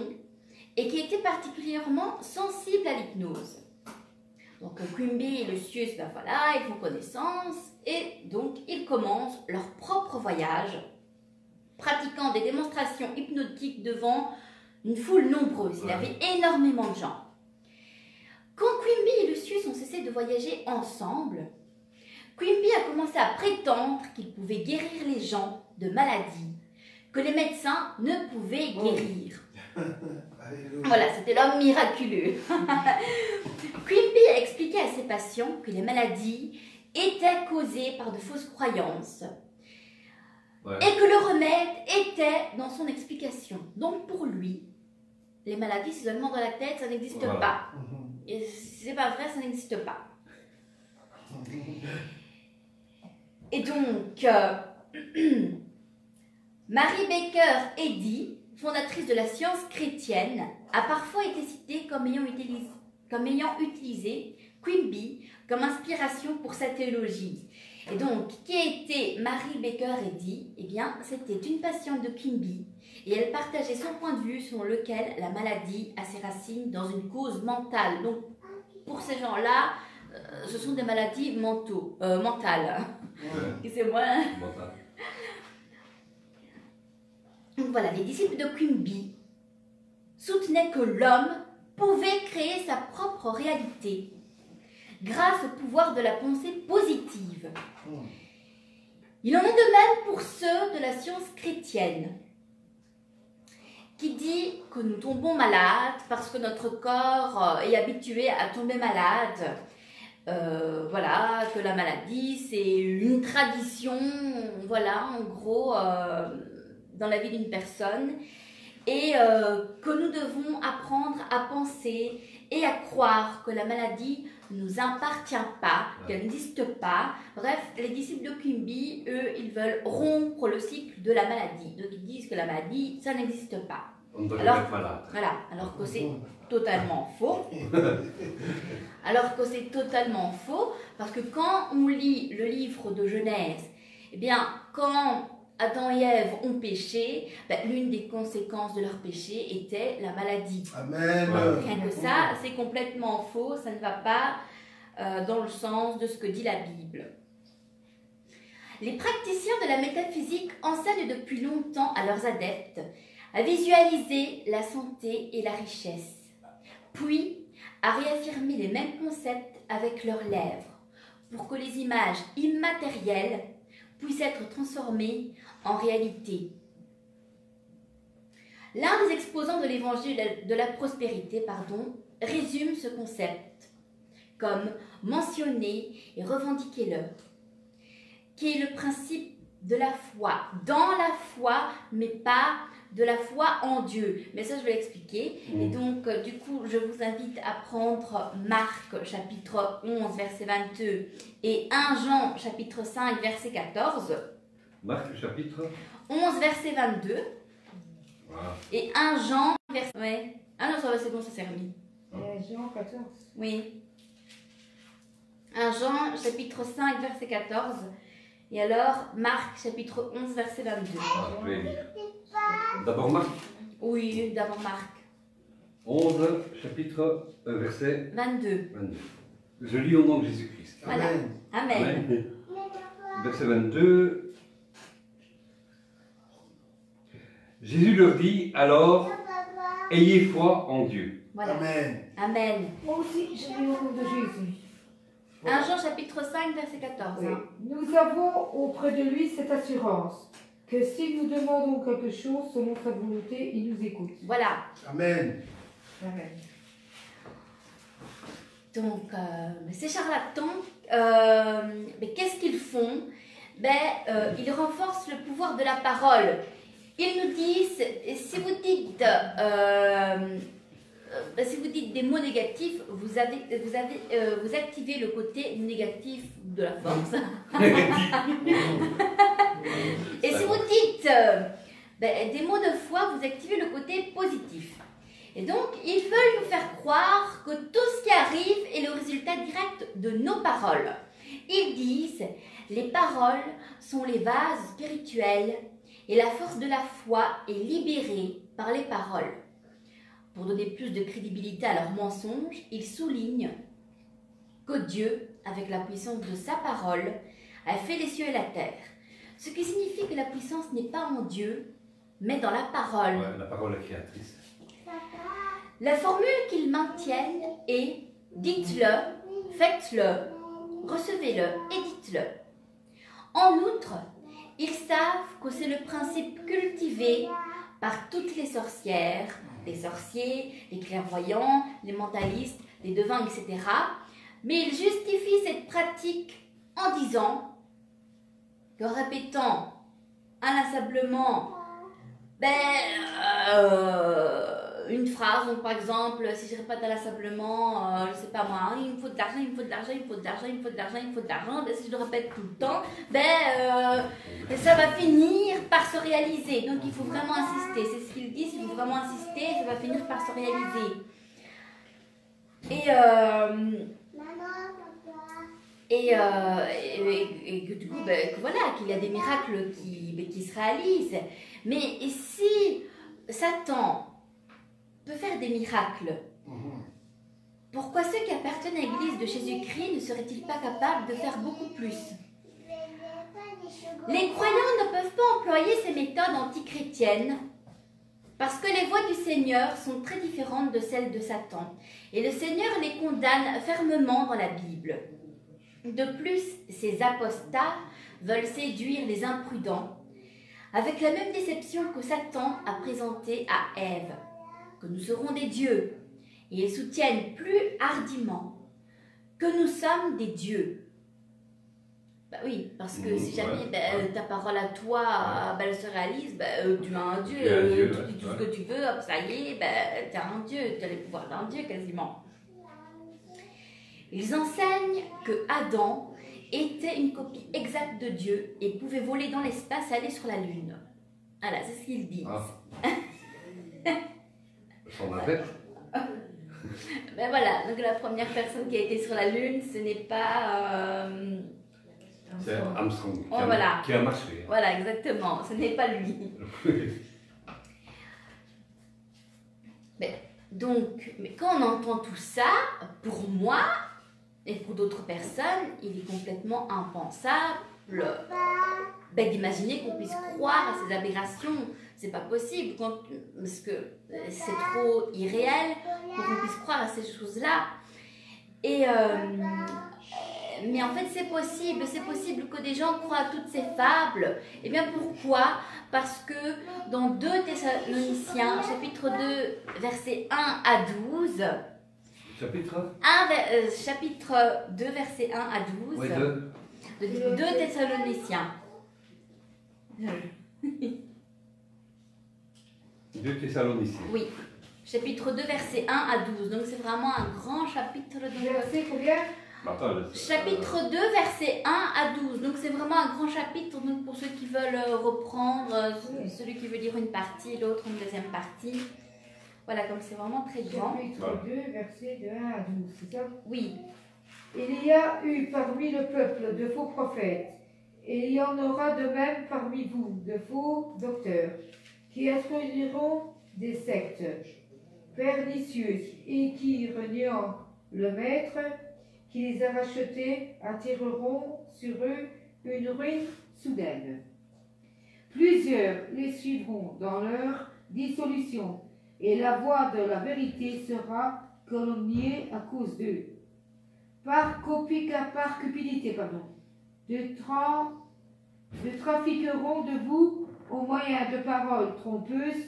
et qui était particulièrement sensible à l'hypnose. Donc Quimby et Lucius, ils font connaissance et donc ils commencent leur propre voyage, pratiquant des démonstrations hypnotiques devant une foule nombreuse. Il y avait énormément de gens. Quand Quimby et Lucius ont cessé de voyager ensemble, Quimby a commencé à prétendre qu'il pouvait guérir les gens de maladies que les médecins ne pouvaient guérir. Voilà, c'était l'homme miraculeux. Quimby a expliqué à ses patients que les maladies étaient causées par de fausses croyances et que le remède était dans son explication. Donc pour lui, les maladies, c'est seulement dans la tête, ça n'existe pas. Et c'est pas vrai, ça n'existe pas. Et donc, Mary Baker Eddy, fondatrice de la science chrétienne, a parfois été citée comme ayant utilisé Quimby comme inspiration pour sa théologie. Et donc, qui était Mary Baker Eddy? Eh bien, c'était une patiente de Quimby et elle partageait son point de vue selon lequel la maladie a ses racines dans une cause mentale. Donc, pour ces gens-là, ce sont des maladies mentales. Excusez-moi. Donc voilà, les disciples de Quimby soutenaient que l'homme pouvait créer sa propre réalité grâce au pouvoir de la pensée positive. Il en est de même pour ceux de la science chrétienne. qui dit que nous tombons malades parce que notre corps est habitué à tomber malade. Voilà, que la maladie, c'est une tradition, voilà, en gros, dans la vie d'une personne. Et que nous devons apprendre à penser et à croire que la maladie ne nous appartient pas, qu'elle n'existe pas. Bref, les disciples de Quimby, eux, ils veulent rompre le cycle de la maladie. Donc ils disent que la maladie, ça n'existe pas. On ne doit alors, être malade. Voilà, alors que c'est totalement faux. Alors que c'est totalement faux, parce que quand on lit le livre de Genèse, eh bien, quand Adam et Ève ont péché, ben, l'une des conséquences de leur péché était la maladie. Amen. Rien que ça, c'est complètement faux, ça ne va pas dans le sens de ce que dit la Bible. Les praticiens de la métaphysique enseignent depuis longtemps à leurs adeptes à visualiser la santé et la richesse, puis à réaffirmer les mêmes concepts avec leurs lèvres, pour que les images immatérielles puissent être transformées en réalité. L'un des exposants de l'évangile de la prospérité, résume ce concept comme mentionner et revendiquer-le, qui est le principe de la foi, dans la foi, mais pas de la foi en Dieu. Mais ça, je vais l'expliquer. Et donc, du coup, je vous invite à prendre Marc, chapitre 11, verset 22, et 1 Jean, chapitre 5, verset 14. Marc, chapitre 11, verset 22. Voilà. Et 1 Jean, verset... Ouais. Ah non, ça va, c'est bon, ça s'est remis. Jean 14. Oui. 1 Jean, chapitre 5, verset 14. Et alors, Marc, chapitre 11, verset 22. Ah, je vais lire. D'abord Marc. Oui, d'abord Marc. 11, chapitre, verset 22. 22. Je lis au nom de Jésus-Christ. Voilà. Amen. Amen. Verset 22. Jésus leur dit alors, ayez foi en Dieu. Voilà. Amen. Amen. Moi aussi, je lis au nom de Jésus. 1 Jean, chapitre 5, verset 14. Oui. Nous avons auprès de lui cette assurance que si nous demandons quelque chose selon sa volonté, il nous écoute. Voilà. Amen. Amen. Donc, ces charlatans, mais qu'est-ce qu'ils font? Ils renforcent le pouvoir de la parole. Ils nous disent, si vous dites des mots négatifs, vous activez le côté négatif de la force. Et si vous dites des mots de foi, vous activez le côté positif. Et donc, ils veulent nous faire croire que tout ce qui arrive est le résultat direct de nos paroles. Ils disent, les paroles sont les vases spirituels et la force de la foi est libérée par les paroles. Pour donner plus de crédibilité à leurs mensonges, ils soulignent que Dieu, avec la puissance de sa parole, a fait les cieux et la terre. Ce qui signifie que la puissance n'est pas en Dieu, mais dans la parole. Ouais, la parole est créatrice. La formule qu'ils maintiennent est « dites-le, faites-le, recevez-le et dites-le ». En outre, ils savent que c'est le principe cultivé par toutes les sorcières, les sorciers, les clairvoyants, les mentalistes, les devins, etc. Mais ils justifient cette pratique en disant que répétant inlassablement une phrase, donc par exemple, si je répète inlassablement, je sais pas moi, il me faut de l'argent, il me faut de l'argent, il me faut de l'argent, il me faut de l'argent, il me faut de l'argent, si je le répète tout le temps, ça va finir par se réaliser. Donc il faut vraiment insister, c'est ce qu'ils disent, il faut vraiment insister, ça va finir par se réaliser. Et que du coup, que voilà, qu'il y a des miracles qui se réalisent. Mais si Satan peut faire des miracles, pourquoi ceux qui appartiennent à l'église de Jésus-Christ ne seraient-ils pas capables de faire beaucoup plus? Les croyants ne peuvent pas employer ces méthodes antichrétiennes parce que les voies du Seigneur sont très différentes de celles de Satan. Et le Seigneur les condamne fermement dans la Bible. De plus, ces apostats veulent séduire les imprudents avec la même déception que Satan a présentée à Ève, que nous serons des dieux. Et ils soutiennent plus hardiment que nous sommes des dieux. Bah oui, parce que si jamais ta parole à toi, elle se réalise, tu es un dieu, tu dis tout ce que tu veux, hop, ça y est, tu es un dieu, tu as les pouvoirs d'un dieu quasiment. Ils enseignent que Adam était une copie exacte de Dieu et pouvait voler dans l'espace et aller sur la lune. Voilà, c'est ce qu'ils disent. J'en avais. Ben voilà, donc la première personne qui a été sur la lune, ce n'est pas... C'est Armstrong qui a marché. Voilà, exactement, ce n'est pas lui. Mais quand on entend tout ça, pour moi et pour d'autres personnes, il est complètement impensable d'imaginer qu'on puisse croire à ces aberrations. C'est pas possible, parce que c'est trop irréel pour qu'on puisse croire à ces choses-là. Mais en fait, c'est possible que des gens croient à toutes ces fables. Et bien pourquoi? Parce que dans 2 Thessaloniciens, chapitre 2, versets 1 à 12, chapitre 2, versets 1 à 12, ouais, de 2 Thessaloniciens. 2 Thessaloniciens. Oui, chapitre 2, versets 1 à 12. Donc c'est vraiment un grand chapitre. Verset combien? Chapitre 2, versets 1 à 12. Donc c'est vraiment un grand chapitre. Donc pour ceux qui veulent reprendre, celui qui veut lire une partie, l'autre une deuxième partie. Voilà, comme c'est vraiment très grand. Chapitre 2, versets de 1 à 12, c'est ça? Oui. Il y a eu parmi le peuple de faux prophètes, et il y en aura de même parmi vous, de faux docteurs, qui introduiront des sectes pernicieuses et qui, reniant le maître qui les a rachetés, attireront sur eux une ruine soudaine. Plusieurs les suivront dans leur dissolution, et la voie de la vérité sera calomniée à cause d'eux. Par cupidité, trafiqueront de vous au moyen de paroles trompeuses,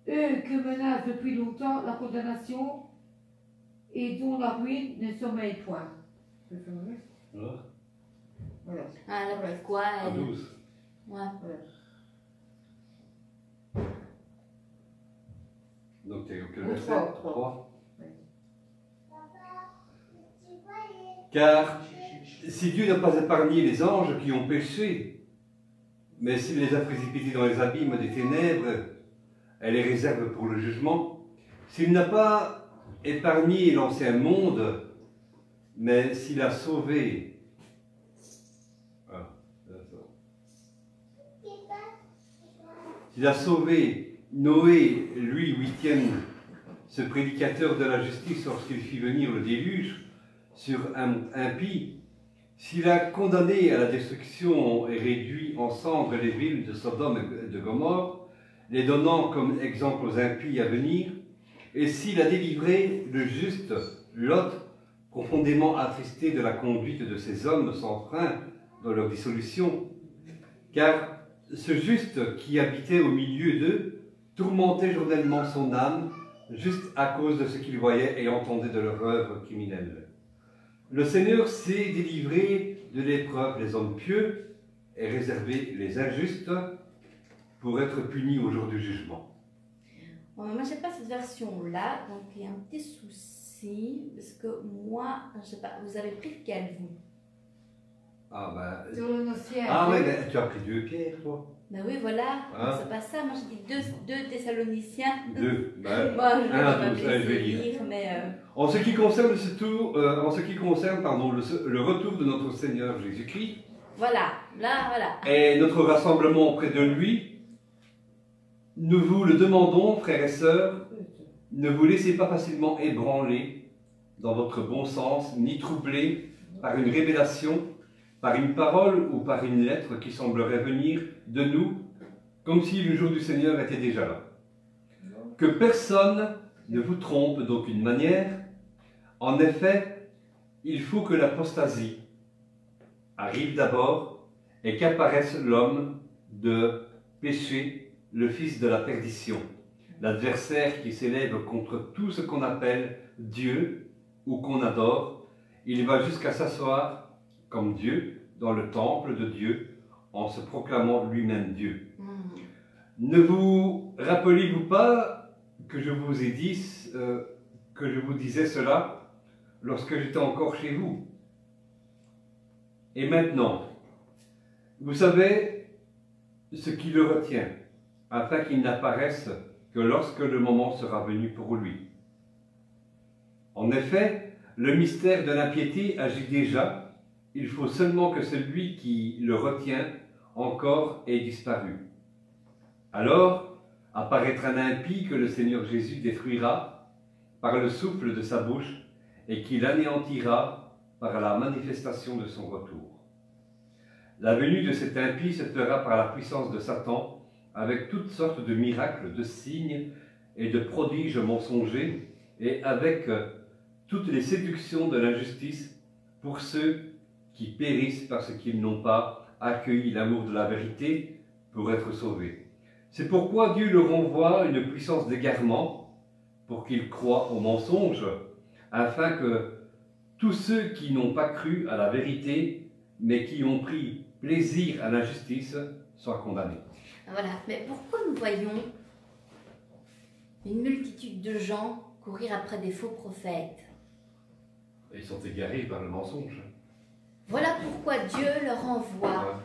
eux que menace depuis longtemps la condamnation et dont la ruine ne sommeille point. Voilà. Ah, là, pourquoi À 12. Ouais. Donc, tu as quel verset? 3. Car si Dieu n'a pas épargné les anges qui ont péché, mais s'il les a précipités dans les abîmes des ténèbres, elle les réserve pour le jugement. S'il n'a pas épargné l'ancien monde, mais s'il a sauvé... S'il a sauvé Noé, lui, 8e, ce prédicateur de la justice lorsqu'il fit venir le déluge sur un impie, s'il a condamné à la destruction et réduit en cendres les villes de Sodome et de Gomorrhe, les donnant comme exemple aux impies à venir, et s'il a délivré le juste Lot, profondément attristé de la conduite de ces hommes sans frein dans leur dissolution, car ce juste qui habitait au milieu d'eux tourmentait journellement son âme, juste à cause de ce qu'il voyait et entendait de leur œuvre criminelle. Le Seigneur sait délivrer de l'épreuve les hommes pieux et réserver les injustes pour être punis au jour du jugement. Bon, moi, je n'ai pas cette version-là, donc il y a un petit souci, parce que moi, je sais pas, vous avez pris lequel, vous? Ah, ben... Thessaloniciens. Ah, ouais, ben, tu as pris 2 Pierre, toi. Ben oui, voilà, Hein? c'est pas ça, moi j'ai dit 2 Thessaloniciens. 2, ben... Moi, je un, vais deux, pas je vais lire, lire. mais... En ce qui concerne, le retour de notre Seigneur Jésus-Christ, Voilà, là, voilà. et notre rassemblement auprès de lui, nous vous le demandons, frères et sœurs, ne vous laissez pas facilement ébranler dans votre bon sens, ni troubler par une révélation, par une parole ou par une lettre qui semblerait venir de nous, comme si le jour du Seigneur était déjà là. Que personne ne vous trompe d'aucune manière. En effet, il faut que l'apostasie arrive d'abord et qu'apparaisse l'homme de péché, le fils de la perdition, l'adversaire qui s'élève contre tout ce qu'on appelle Dieu ou qu'on adore. Il va jusqu'à s'asseoir comme Dieu dans le temple de Dieu en se proclamant lui-même Dieu. Ne vous rappelez-vous pas que je vous ai dit, que je vous disais cela lorsque j'étais encore chez vous? Et maintenant, vous savez ce qui le retient, afin qu'il n'apparaisse que lorsque le moment sera venu pour lui. En effet, le mystère de l'impiété agit déjà, il faut seulement que celui qui le retient encore ait disparu. Alors apparaîtra un impie que le Seigneur Jésus détruira par le souffle de sa bouche et qu'il anéantira par la manifestation de son retour. La venue de cet impie se fera par la puissance de Satan, avec toutes sortes de miracles, de signes et de prodiges mensongers, et avec toutes les séductions de l'injustice pour ceux qui périssent parce qu'ils n'ont pas accueilli l'amour de la vérité pour être sauvés. C'est pourquoi Dieu leur envoie une puissance d'égarement pour qu'ils croient au mensonge, afin que tous ceux qui n'ont pas cru à la vérité, mais qui ont pris plaisir à l'injustice, soient condamnés. Voilà, mais pourquoi nous voyons une multitude de gens courir après des faux prophètes? Ils sont égarés par le mensonge. Voilà pourquoi Dieu leur envoie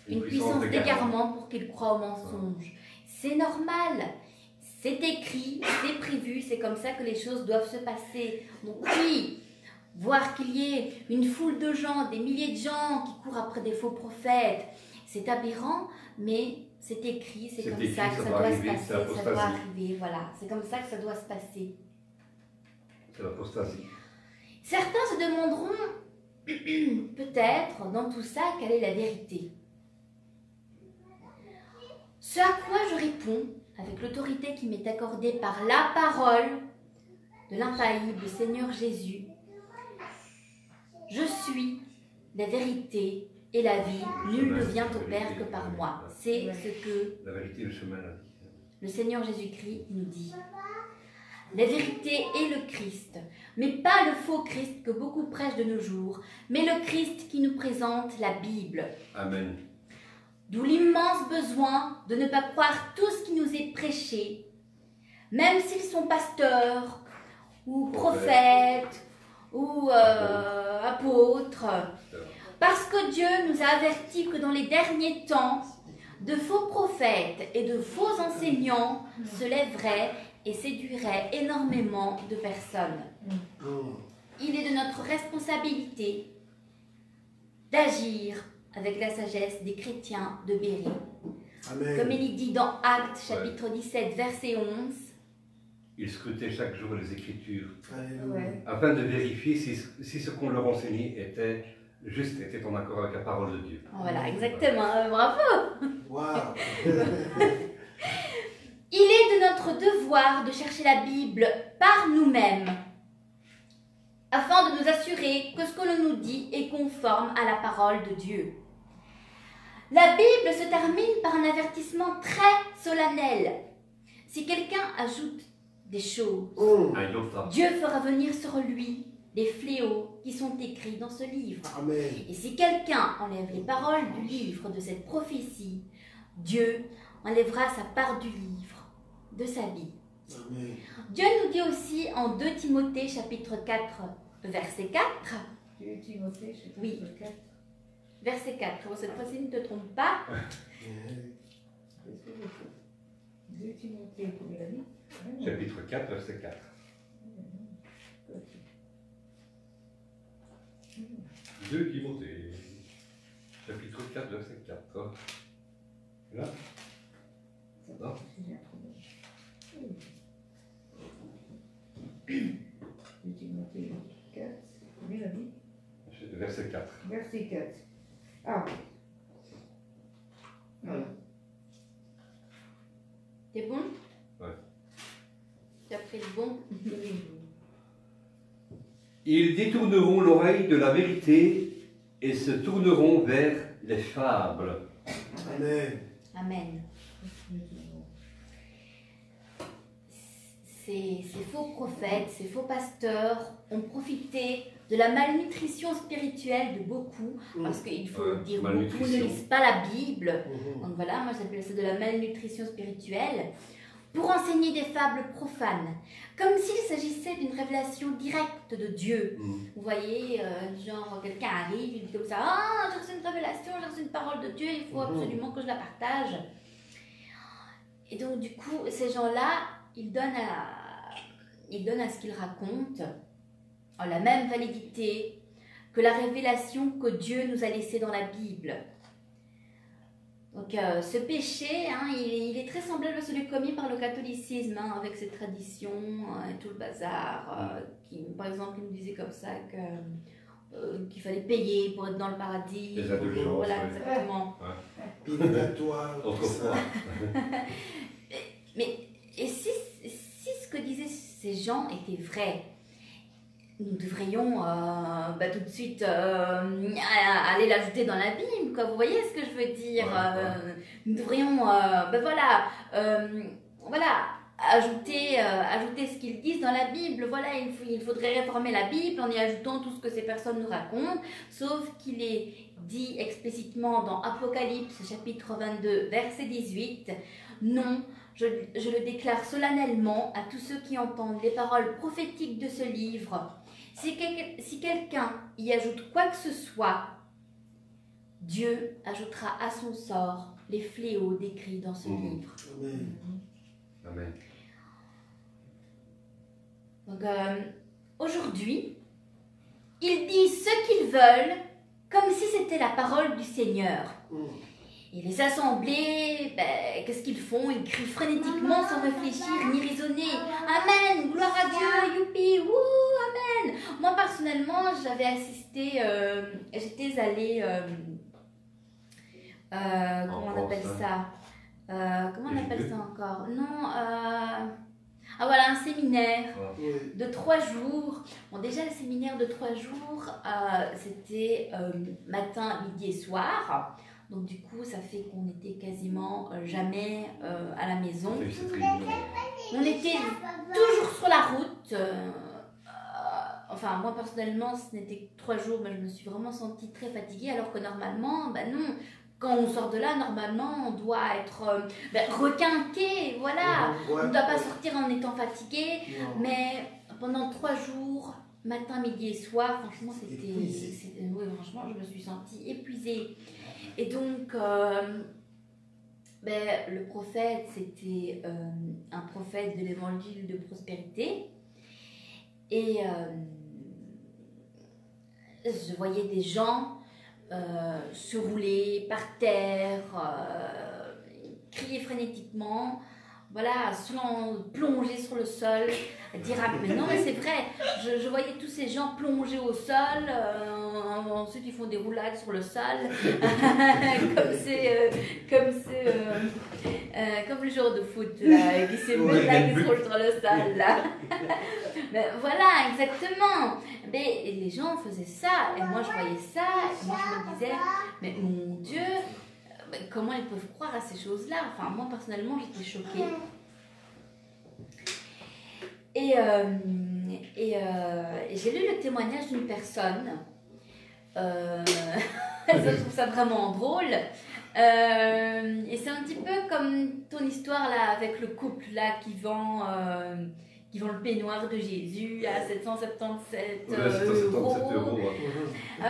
une puissance d'égarement pour qu'ils croient au mensonge. C'est normal, c'est écrit, c'est prévu, c'est comme ça que les choses doivent se passer. Donc oui, voir qu'il y ait une foule de gens, des milliers de gens qui courent après des faux prophètes, c'est aberrant, mais c'est écrit, c'est comme ça que ça doit se passer, ça doit arriver, voilà, c'est comme ça que ça doit se passer. C'est l'apostasie. Certains se demanderont peut-être dans tout ça quelle est la vérité. Ce à quoi je réponds, avec l'autorité qui m'est accordée par la parole de l'impaillible Seigneur Jésus, je suis la vérité et la vie, nul ne vient au Père que par moi. C'est ce que la vérité, le chemin, la vie. Le Seigneur Jésus-Christ nous dit. La vérité est le Christ, mais pas le faux Christ que beaucoup prêchent de nos jours, mais le Christ qui nous présente la Bible. Amen. D'où l'immense besoin de ne pas croire tout ce qui nous est prêché, même s'ils sont pasteurs, ou prophètes, ou apôtres, parce que Dieu nous a avertis que dans les derniers temps, de faux prophètes et de faux enseignants se lèveraient et séduiraient énormément de personnes. Il est de notre responsabilité d'agir avec la sagesse des chrétiens de Béry. Amen. Comme il est dit dans Actes, chapitre 17, verset 11. Ils scrutaient chaque jour les Écritures, Ouais. afin de vérifier si ce qu'on leur enseignait était juste, était en accord avec la parole de Dieu. Voilà, exactement. Bravo. Wow. Il est de notre devoir de chercher la Bible par nous-mêmes, afin de nous assurer que ce que l'on nous dit est conforme à la parole de Dieu. La Bible se termine par un avertissement très solennel. Si quelqu'un ajoute des choses, Un iota. Dieu fera venir sur lui les fléaux qui sont écrits dans ce livre. Amen. Et si quelqu'un enlève les paroles du livre de cette prophétie, Dieu enlèvera sa part du livre, de sa vie. Amen. Dieu nous dit aussi en 2 Timothée chapitre 4, verset 4, 2 Timothée, chapitre Oui. 4. verset 4, bon, cette fois-ci ne te trompe pas, Qu'est-ce que j'ai fait 2 Timothée, comme il a dit. Chapitre 4, verset 4. 2 Timothée, chapitre 4, verset 4. Là? Non? J'ai un problème. 2 Timothée 4, combien il a dit Verset 4. Verset 4. Ah. Voilà. c'est bon? Ouais. Tu as pris le bon? Ils détourneront l'oreille de la vérité et se tourneront vers les fables. Amen. Amen. Ces faux prophètes, ces faux pasteurs ont profité de la malnutrition spirituelle de beaucoup, parce qu'il faut dire, beaucoup ne lisent pas la Bible. Donc voilà, moi j'appelle ça de la malnutrition spirituelle, pour enseigner des fables profanes, comme s'il s'agissait d'une révélation directe de Dieu. Vous voyez, genre quelqu'un arrive, il dit comme ça, « Ah, j'ai reçu une révélation, j'ai reçu une parole de Dieu, il faut absolument que je la partage. » Et donc du coup, ces gens-là, ils donnent à ce qu'ils racontent la même validité que la révélation que Dieu nous a laissée dans la Bible. Donc ce péché, il est très semblable à celui commis par le catholicisme, avec ses traditions et tout le bazar. Par exemple, il nous disait comme ça qu'il fallait payer pour être dans le paradis. Les indulgences. Voilà, exactement. Purgatoire. Autrefois. Mais et si ce que disaient ces gens était vrai, nous devrions tout de suite aller l'ajouter dans la Bible, quoi. Vous voyez ce que je veux dire? Nous devrions ajouter ce qu'ils disent dans la Bible. Voilà, il faudrait réformer la Bible en y ajoutant tout ce que ces personnes nous racontent, sauf qu'il est dit explicitement dans Apocalypse chapitre 22 verset 18, non, je le déclare solennellement à tous ceux qui entendent les paroles prophétiques de ce livre. Si quelqu'un y ajoute quoi que ce soit, Dieu ajoutera à son sort les fléaux décrits dans ce livre. Amen. Amen. Donc aujourd'hui, ils disent ce qu'ils veulent comme si c'était la parole du Seigneur. Et les assemblées, qu'est-ce qu'ils font? Ils crient frénétiquement sans réfléchir ni raisonner. Amen, gloire à Dieu, youpi, wouh, amen. Moi personnellement, j'avais assisté, j'étais allée, comment on appelle ça? Comment on appelle ça encore? Non, voilà, un séminaire de 3 jours. Bon, déjà, le séminaire de 3 jours, c'était matin, midi et soir. Donc du coup, ça fait qu'on était quasiment jamais à la maison. On était toujours sur la route. Enfin, moi personnellement, ce n'était que 3 jours, mais je me suis vraiment sentie très fatiguée, alors que normalement, non. Quand on sort de là, normalement, on doit être requinqué, voilà. On ne doit pas sortir en étant fatigué. Mais pendant 3 jours, matin, midi et soir, franchement, c'était... Oui, franchement, je me suis sentie épuisée. Et donc, le prophète, c'était un prophète de l'évangile de prospérité. Et je voyais des gens se rouler par terre, crier frénétiquement, voilà, plonger sur le sol, dire mais non mais c'est vrai, je voyais tous ces gens plonger au sol, ensuite ils font des roulades sur le sol, comme le joueur de foot là, qui se met là, qui se roule sur le sol là. Mais voilà, exactement. Mais les gens faisaient ça, et moi je voyais ça, et moi je me disais, mais mon Dieu, comment ils peuvent croire à ces choses-là? Enfin, moi personnellement j'étais choquée. Et j'ai lu le témoignage d'une personne. Je trouve ça vraiment drôle. Et c'est un petit peu comme ton histoire là avec le couple là qui vend le peignoir de Jésus à 777 €.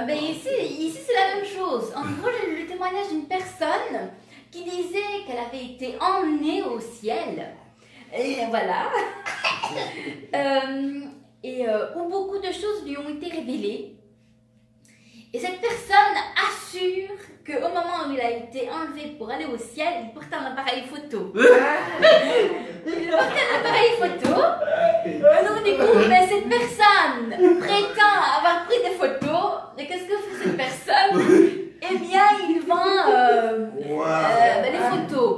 Ici c'est la même chose. En gros, j'ai lu le témoignage d'une personne qui disait qu'elle avait été emmenée au ciel. Et voilà. Où beaucoup de choses lui ont été révélées. Et cette personne assure qu'au moment où il a été enlevé pour aller au ciel, il portait un appareil photo. Il portait un appareil photo. Donc du coup, cette personne prétend avoir pris des photos. Et qu'est-ce que fait cette personne? Eh bien, il vend les photos.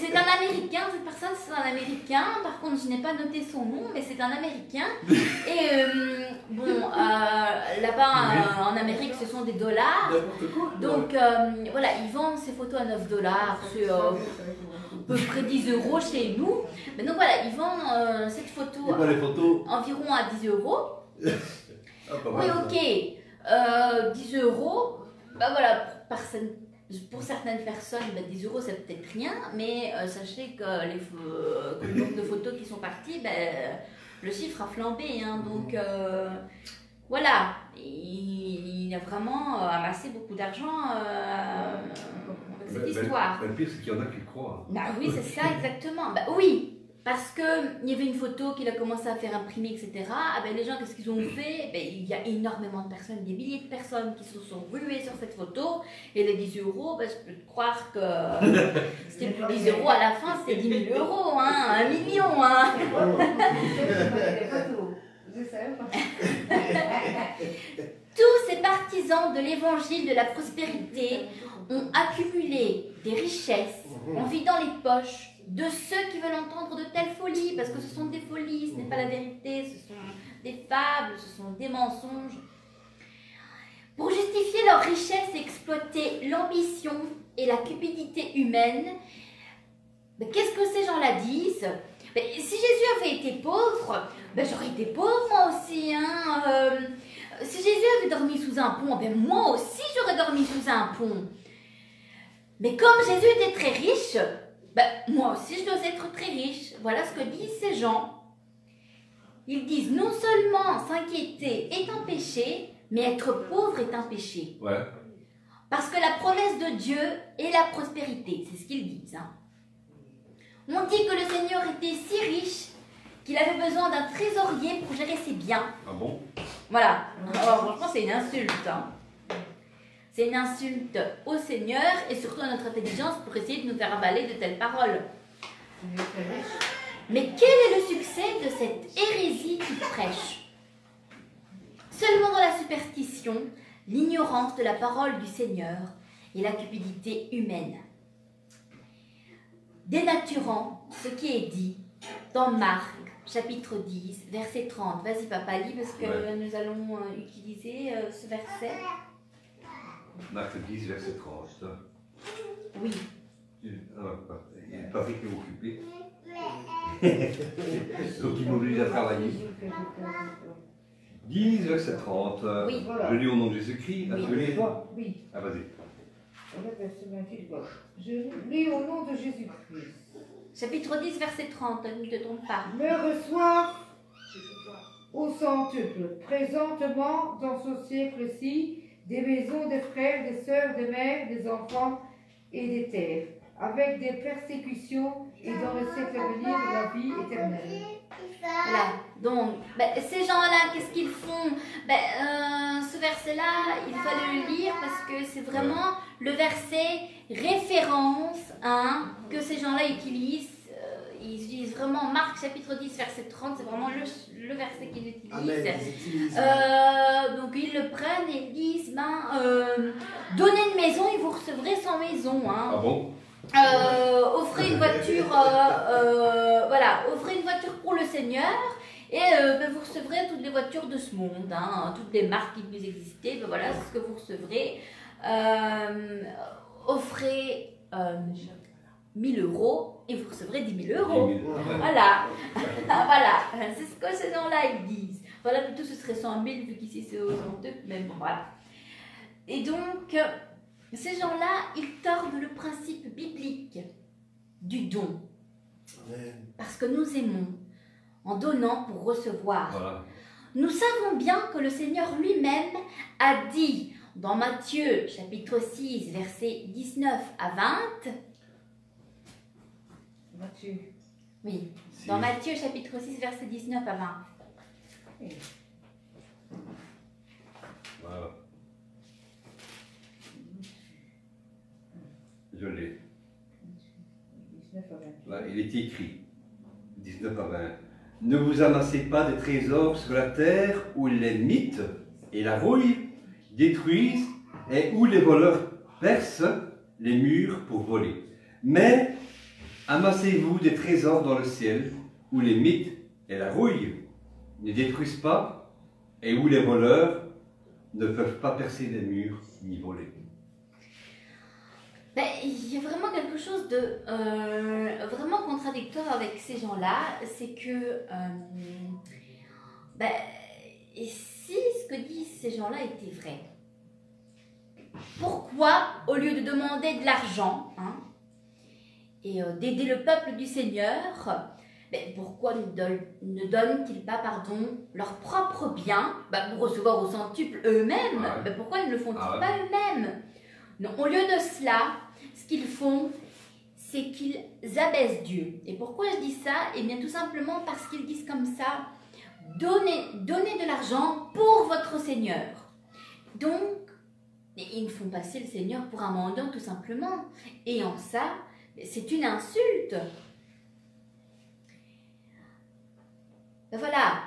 C'est un Américain, cette personne c'est un Américain. Par contre, je n'ai pas noté son nom, mais c'est un Américain. Et là-bas, en Amérique, ce sont des dollars. Donc, voilà, ils vendent ces photos à 9 dollars. C'est à peu près 10 € chez nous. Mais donc, voilà, ils vendent cette photo environ à 10 €. Oui, ok. 10 €. Bah voilà, pour certaines personnes, 10 € c'est peut-être rien, mais sachez que le nombre de photos qui sont parties, le chiffre a flambé. Hein, donc voilà, il a vraiment amassé beaucoup d'argent avec cette histoire. Le pire, c'est qu'il y en a qui le croient. Bah oui, c'est ça, exactement. Bah oui, parce qu'il y avait une photo qu'il a commencé à faire imprimer, etc. Ah ben, les gens, qu'est-ce qu'ils ont fait? Il y a énormément de personnes, des milliers de personnes qui se sont ruées sur cette photo. Et les 10 €, je peux te croire que c'était plus 10 € à la fin, c'était 10 000 €, hein, 1 million. Hein. Tous ces partisans de l'évangile de la prospérité ont accumulé des richesses en vidant les poches de ceux qui veulent entendre de telles folies, parce que ce sont des folies, ce n'est pas la vérité, ce sont des fables, ce sont des mensonges. Pour justifier leur richesse et exploiter l'ambition et la cupidité humaine, qu'est-ce que ces gens-là disent? Si Jésus avait été pauvre, j'aurais été pauvre moi aussi. Hein. Si Jésus avait dormi sous un pont, moi aussi j'aurais dormi sous un pont. Mais comme Jésus était très riche, moi aussi je dois être très riche. Voilà ce que disent ces gens. Ils disent non seulement s'inquiéter est un péché, mais être pauvre est un péché. Ouais. Parce que la promesse de Dieu est la prospérité, c'est ce qu'ils disent. Hein. On dit que le Seigneur était si riche qu'il avait besoin d'un trésorier pour gérer ses biens. Ah bon? Voilà. Alors franchement c'est une insulte. Hein. C'est une insulte au Seigneur et surtout à notre intelligence pour essayer de nous faire avaler de telles paroles. Mais quel est le succès de cette hérésie qu'il prêche? Seulement dans la superstition, l'ignorance de la parole du Seigneur et la cupidité humaine. Dénaturant ce qui est dit dans Marc, chapitre 10, verset 30. Vas-y papa, lis parce que nous allons utiliser ce verset. Marc 10, verset 30. Oui. Il n'est pas fait qu'il est occupé. Donc il m'oblige à travailler. 10, verset 30. Oui. Je lis au nom de Jésus-Christ. Oui. Tu lis toi? Oui. Ah, vas-y. Je lis au nom de Jésus-Christ. Chapitre 10, verset 30, ne te trompe pas. Me reçoit au centuple, présentement dans ce siècle-ci, des maisons, des frères, des sœurs, des mères, des enfants et des terres, avec des persécutions et dans le siècle à venir la vie éternelle. Voilà, donc ces gens-là, qu'est-ce qu'ils font? Ce verset-là, il fallait le lire parce que c'est vraiment le verset référence que ces gens-là utilisent. Ils utilisent vraiment Marc chapitre 10 verset 30, c'est vraiment le verset qu'ils utilisent. Donc ils le prennent et ils disent donnez une maison et vous recevrez 100 maisons. Hein. Ah bon? Offrez une voiture, offrez une voiture pour le Seigneur et vous recevrez toutes les voitures de ce monde, hein, toutes les marques qui puissent exister. Voilà, c'est ce que vous recevrez. Offrez 1000 € et vous recevrez 10 000 €. Voilà, voilà, c'est ce que ces gens-là ils disent. Voilà, plutôt ce serait 100 000 vu qu'ici c'est aux deux, mais bon, voilà. Et donc, ces gens-là, ils tordent le principe biblique du don. Parce que nous aimons en donnant pour recevoir. Voilà. Nous savons bien que le Seigneur lui-même a dit dans Matthieu chapitre 6 versets 19 à 20. Matthieu. Oui, dans Matthieu chapitre 6 verset 19 à 20. Voilà. Je l'ai. Là, il est écrit, 19 à 20. Ne vous amassez pas des trésors sur la terre où les mythes et la rouille détruisent et où les voleurs percent les murs pour voler. Mais Amassez-vous des trésors dans le ciel, où les mythes et la rouille ne détruisent pas, et où les voleurs ne peuvent pas percer des murs ni voler. Ben, il y a vraiment quelque chose de vraiment contradictoire avec ces gens-là, c'est que et si ce que disent ces gens-là était vrai, pourquoi, au lieu de demander de l'argent et d'aider le peuple du Seigneur, pourquoi ne donnent-ils pas leurs propres biens pour recevoir au centuple eux-mêmes? Pourquoi ne le font-ils pas eux-mêmes? Non, au lieu de cela, ce qu'ils font, c'est qu'ils abaissent Dieu. Et pourquoi je dis ça? Eh bien tout simplement parce qu'ils disent comme ça, donnez de l'argent pour votre Seigneur. Donc, ils font passer le Seigneur pour un mendiant tout simplement. Et en ça, c'est une insulte. Voilà.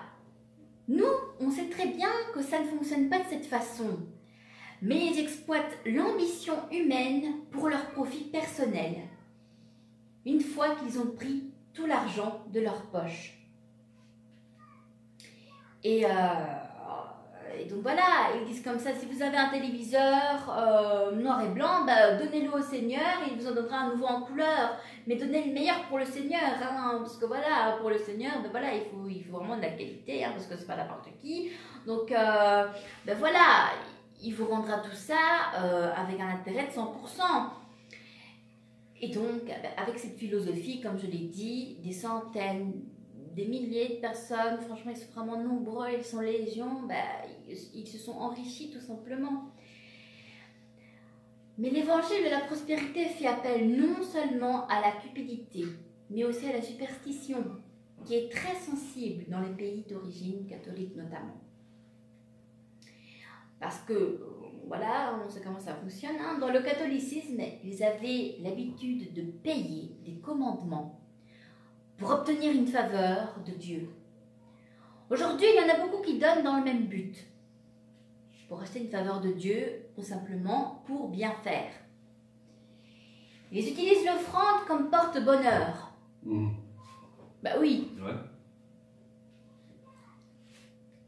Nous, on sait très bien que ça ne fonctionne pas de cette façon. Mais ils exploitent l'ambition humaine pour leur profit personnel, une fois qu'ils ont pris tout l'argent de leur poche. Et donc voilà, ils disent comme ça, si vous avez un téléviseur noir et blanc, donnez-le au Seigneur, il vous en donnera un nouveau en couleur. Mais donnez le meilleur pour le Seigneur, parce que voilà, pour le Seigneur, il faut vraiment de la qualité, parce que c'est pas n'importe qui. Donc voilà, il vous rendra tout ça avec un intérêt de 100%. Et donc, avec cette philosophie, comme je l'ai dit, des centaines, des milliers de personnes, franchement, ils sont vraiment nombreux, ils sont légions, ils se sont enrichis tout simplement. Mais l'évangile de la prospérité fait appel non seulement à la cupidité, mais aussi à la superstition, qui est très sensible dans les pays d'origine catholique notamment. Parce que, voilà, on sait comment ça fonctionne. Dans le catholicisme, ils avaient l'habitude de payer des commandements pour obtenir une faveur de Dieu. Aujourd'hui, il y en a beaucoup qui donnent dans le même but, pour acheter une faveur de Dieu, ou simplement pour bien faire. Ils utilisent l'offrande comme porte-bonheur. Oui. Ouais.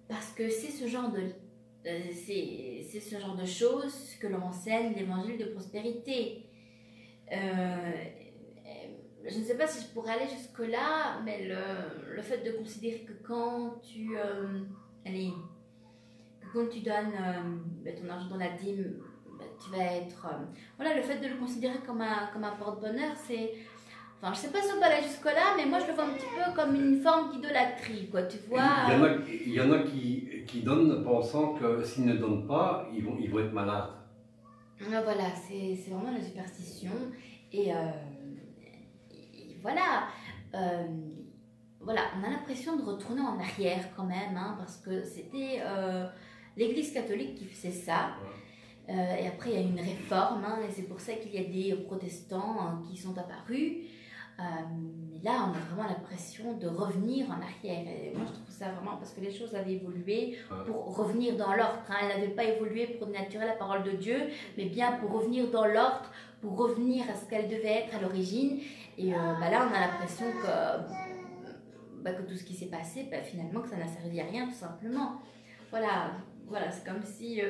Parce que c'est ce genre de choses que l'on enseigne l'évangile de prospérité. Je ne sais pas si je pourrais aller jusque-là, mais le fait de considérer que quand tu donnes ton argent dans la dîme, tu vas être... voilà, le fait de le considérer comme un porte-bonheur, c'est... Enfin, je ne sais pas si on peut aller jusque-là, mais moi je le vois un petit peu comme une forme d'idolâtrie, quoi, tu vois. Il y en a qui donnent pensant que s'ils ne donnent pas, ils vont être malades. Voilà, c'est vraiment la superstition. Et voilà, voilà, on a l'impression de retourner en arrière quand même, parce que c'était l'Église catholique qui faisait ça. Et après, il y a eu une réforme, et c'est pour ça qu'il y a des protestants qui sont apparus. Là, on a vraiment l'impression de revenir en arrière. Et moi, je trouve ça vraiment parce que les choses avaient évolué pour revenir dans l'ordre. Elles n'avaient pas évolué pour dénaturer la parole de Dieu, mais bien pour revenir dans l'ordre, pour revenir à ce qu'elle devait être à l'origine. Et là, on a l'impression que tout ce qui s'est passé, finalement, que ça n'a servi à rien, tout simplement. Voilà, c'est comme si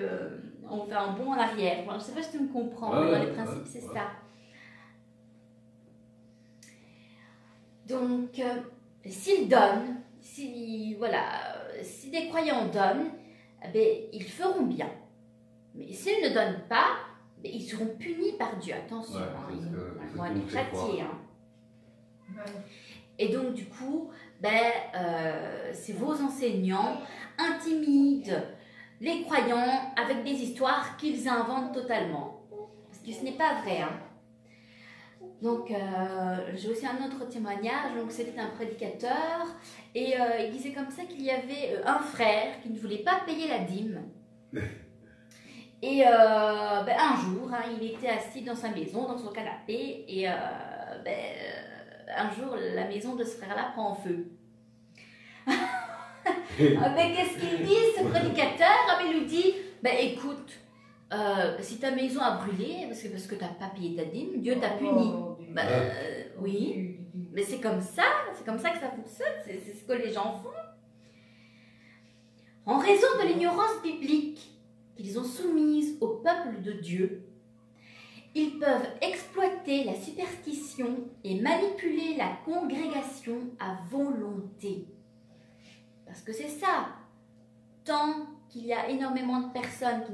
on fait un bond en arrière. Enfin, je ne sais pas si tu me comprends, mais dans les principes, c'est ça. Donc, s'ils donnent, si des croyants donnent, ils feront bien. Mais s'ils ne donnent pas, ils seront punis par Dieu. Attention, ils vont être châtiés. Et donc, du coup, c'est vos enseignants intimident les croyants avec des histoires qu'ils inventent totalement. Parce que ce n'est pas vrai. Donc, j'ai aussi un autre témoignage. Donc, c'était un prédicateur. Et il disait comme ça qu'il y avait un frère qui ne voulait pas payer la dîme. Et un jour, il était assis dans sa maison, dans son canapé. Et un jour, la maison de ce frère-là prend en feu. Mais qu'est-ce qu'il dit, ce prédicateur? Il lui dit, écoute, si ta maison a brûlé, parce que tu n'as pas payé ta dîme, Dieu t'a puni. Bah, oui, mais c'est comme ça que ça fonctionne, c'est ce que les gens font. En raison de l'ignorance biblique qu'ils ont soumise au peuple de Dieu, ils peuvent exploiter la superstition et manipuler la congrégation à volonté. Parce que c'est ça. Tant qu'il y a énormément de personnes qui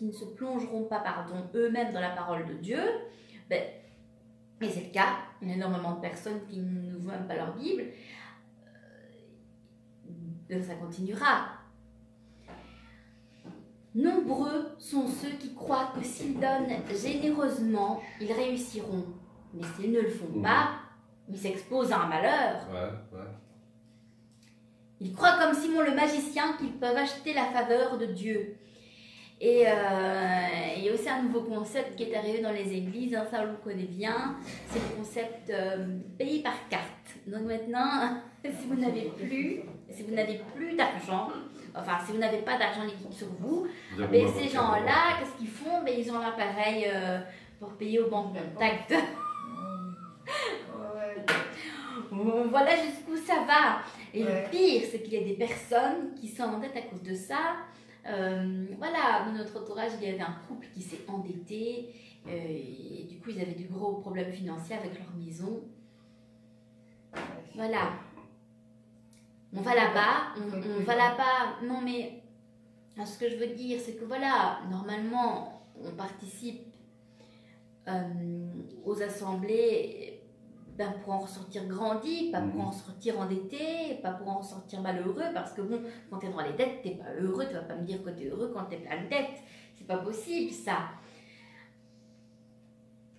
ne se plongeront pas eux-mêmes dans la parole de Dieu, ben, et c'est le cas, il y a énormément de personnes qui n'ouvrent même pas leur Bible, ça continuera. Nombreux sont ceux qui croient que s'ils donnent généreusement, ils réussiront. Mais s'ils ne le font pas, ils s'exposent à un malheur. Ils croient comme Simon le magicien qu'ils peuvent acheter la faveur de Dieu. Et il y a aussi un nouveau concept qui est arrivé dans les églises, hein, ça on le connaît bien, c'est le concept payer par carte. Donc maintenant, si vous n'avez plus d'argent, enfin si vous n'avez pas d'argent liquide sur vous, ben, ces gens-là, qu'est-ce qu'ils font? Ben, ils ont l'appareil pour payer au banque contact. Voilà jusqu'où ça va. Et le pire, c'est qu'il y a des personnes qui sont en dette à cause de ça. Voilà, dans notre entourage, il y avait un couple qui s'est endetté et du coup, ils avaient du gros problèmes financiers avec leur maison. Voilà. On va là-bas, on va là-bas. Non, mais ce que je veux dire, c'est que voilà, normalement, on participe aux assemblées pour en ressortir grandi, pas pour en sortir endetté, pas pour en ressortir malheureux, parce que bon, quand tu es dans les dettes, tu n'es pas heureux, tu vas pas me dire que tu es heureux quand tu es plein de dettes. C'est pas possible, ça.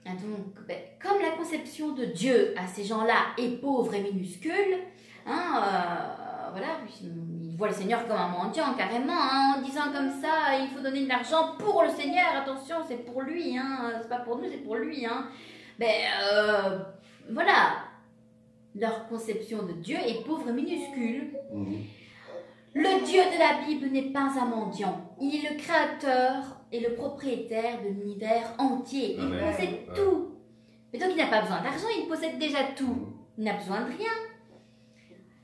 Et donc, comme la conception de Dieu à ces gens-là est pauvre et minuscule, voilà, ils voient le Seigneur comme un mendiant, carrément, hein, en disant comme ça, il faut donner de l'argent pour le Seigneur, attention, c'est pour lui, hein, c'est pas pour nous, c'est pour lui, hein. Voilà, leur conception de Dieu est pauvre et minuscule. Le Dieu de la Bible n'est pas un mendiant. Il est le créateur et le propriétaire de l'univers entier. Il possède tout. Mais donc il n'a pas besoin d'argent, il possède déjà tout. Il n'a besoin de rien.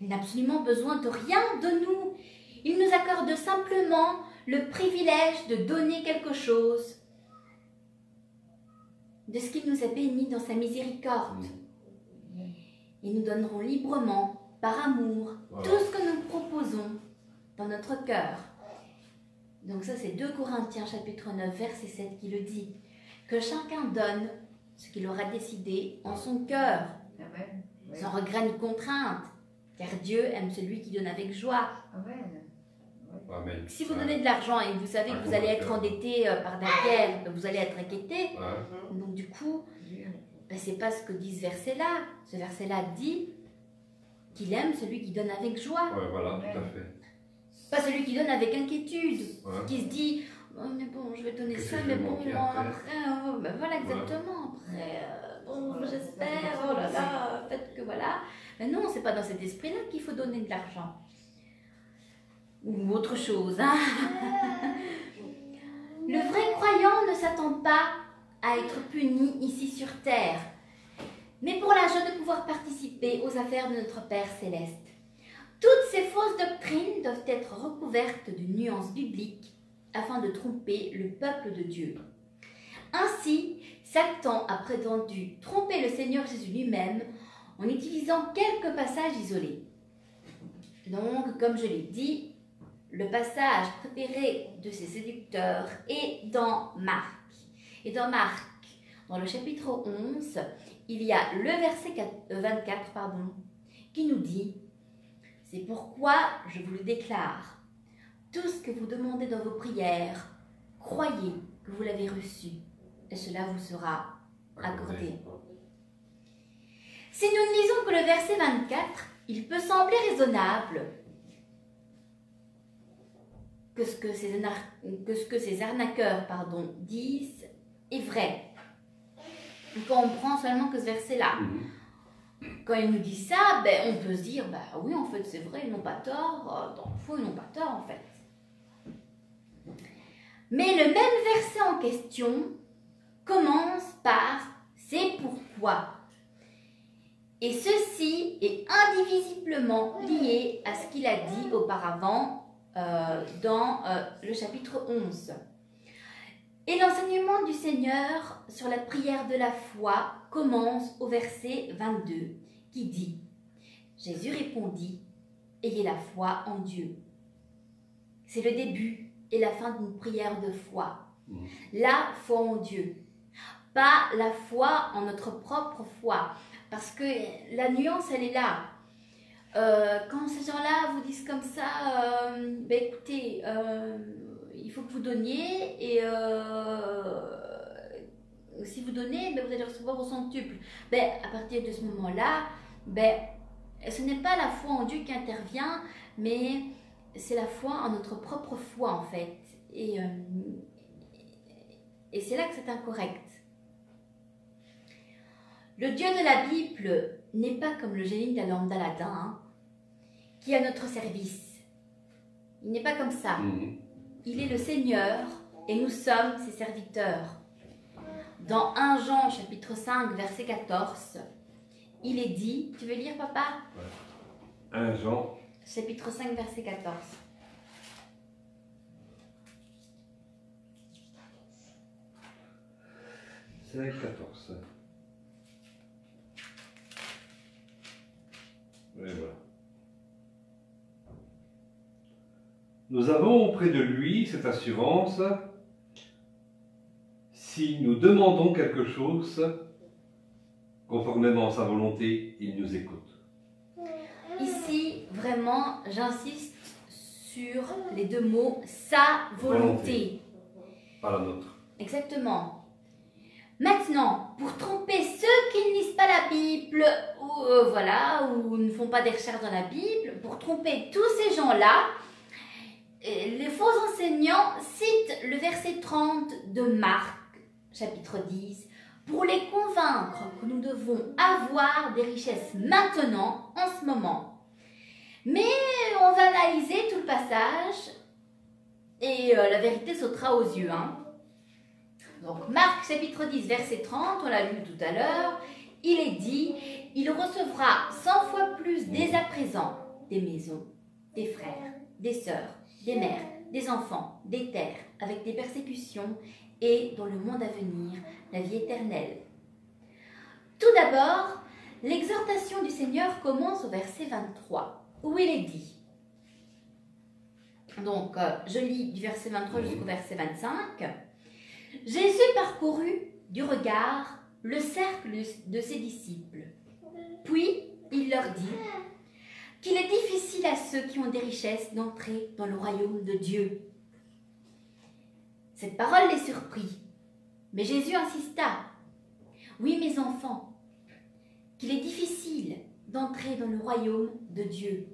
Il n'a absolument besoin de rien de nous. Il nous accorde simplement le privilège de donner quelque chose de ce qu'il nous a béni dans sa miséricorde. Et nous donnerons librement, par amour, tout ce que nous proposons dans notre cœur. Donc ça, c'est 2 Corinthiens chapitre 9, verset 7 qui le dit. Que chacun donne ce qu'il aura décidé en son cœur, sans regret ni contrainte, car Dieu aime celui qui donne avec joie. Amen. Si vous donnez de l'argent et vous savez que vous allez être endetté par derrière, vous allez être inquiété, donc du coup, c'est pas ce que dit ce verset-là. Ce verset-là dit qu'il aime celui qui donne avec joie. Voilà, tout à fait. Pas celui qui donne avec inquiétude, qui se dit oh, mais bon, je vais donner ça, mais bon, après, voilà, exactement. Après, bon, j'espère, oh là là, peut-être que voilà. Mais non, c'est pas dans cet esprit-là qu'il faut donner de l'argent. Ou autre chose, hein. Le vrai croyant ne s'attend pas à être puni ici sur terre, mais pour la joie de pouvoir participer aux affaires de notre Père Céleste. Toutes ces fausses doctrines doivent être recouvertes d'une nuance biblique afin de tromper le peuple de Dieu. Ainsi, Satan a prétendu tromper le Seigneur Jésus lui-même en utilisant quelques passages isolés. Donc, comme je l'ai dit, le passage préféré de ces séducteurs est dans Marc. Et dans Marc, dans le chapitre 11, il y a le verset 24, qui nous dit « C'est pourquoi je vous le déclare, tout ce que vous demandez dans vos prières, croyez que vous l'avez reçu, et cela vous sera accordé. » Si nous ne lisons que le verset 24, il peut sembler raisonnable que ce que ces arnaqueurs disent est vrai. Quand on prend seulement que ce verset-là. Quand ils nous disent ça, on peut se dire, oui, en fait, c'est vrai, ils n'ont pas tort. Dans le fond, ils n'ont pas tort, en fait. Mais le même verset en question commence par « c'est pourquoi ». Et ceci est indivisiblement lié à ce qu'il a dit auparavant dans le chapitre 11. Et l'enseignement du Seigneur sur la prière de la foi commence au verset 22 qui dit « Jésus répondit, ayez la foi en Dieu ». C'est le début et la fin d'une prière de foi. La foi en Dieu, pas la foi en notre propre foi. Parce que la nuance, elle est là. Quand ces gens-là vous disent comme ça, ben écoutez, il faut que vous donniez, et si vous donnez, ben vous allez recevoir au centuple. Ben, à partir de ce moment-là, ben, ce n'est pas la foi en Dieu qui intervient, mais c'est la foi en notre propre foi, en fait. Et c'est là que c'est incorrect. Le Dieu de la Bible n'est pas comme le génie de la lampe d'Aladin, hein, qui est à notre service. Il n'est pas comme ça. Il est le Seigneur et nous sommes ses serviteurs. Dans 1 Jean chapitre 5 verset 14, il est dit, tu veux lire papa? 1 Jean chapitre 5 verset 14. C'est 14. Et voilà. Nous avons auprès de lui cette assurance, si nous demandons quelque chose, conformément à sa volonté, il nous écoute. Ici, vraiment, j'insiste sur les deux mots, sa volonté. Pas la nôtre. Exactement. Maintenant, pour tromper ceux qui ne lisent pas la Bible, ou voilà, ou ne font pas des recherches dans la Bible, pour tromper tous ces gens-là, les faux enseignants citent le verset 30 de Marc, chapitre 10, pour les convaincre que nous devons avoir des richesses maintenant, en ce moment. Mais on va analyser tout le passage et la vérité sautera aux yeux, hein. Donc Marc chapitre 10 verset 30, on l'a lu tout à l'heure, il est dit, il recevra 100 fois plus dès à présent des maisons, des frères, des sœurs, des mères, des enfants, des terres, avec des persécutions et dans le monde à venir, la vie éternelle. Tout d'abord, l'exhortation du Seigneur commence au verset 23, où il est dit, donc je lis du verset 23 jusqu'au verset 25, Jésus parcourut du regard le cercle de ses disciples. Puis, il leur dit qu'il est difficile à ceux qui ont des richesses d'entrer dans le royaume de Dieu. Cette parole les surprit, mais Jésus insista. Oui, mes enfants, qu'il est difficile d'entrer dans le royaume de Dieu.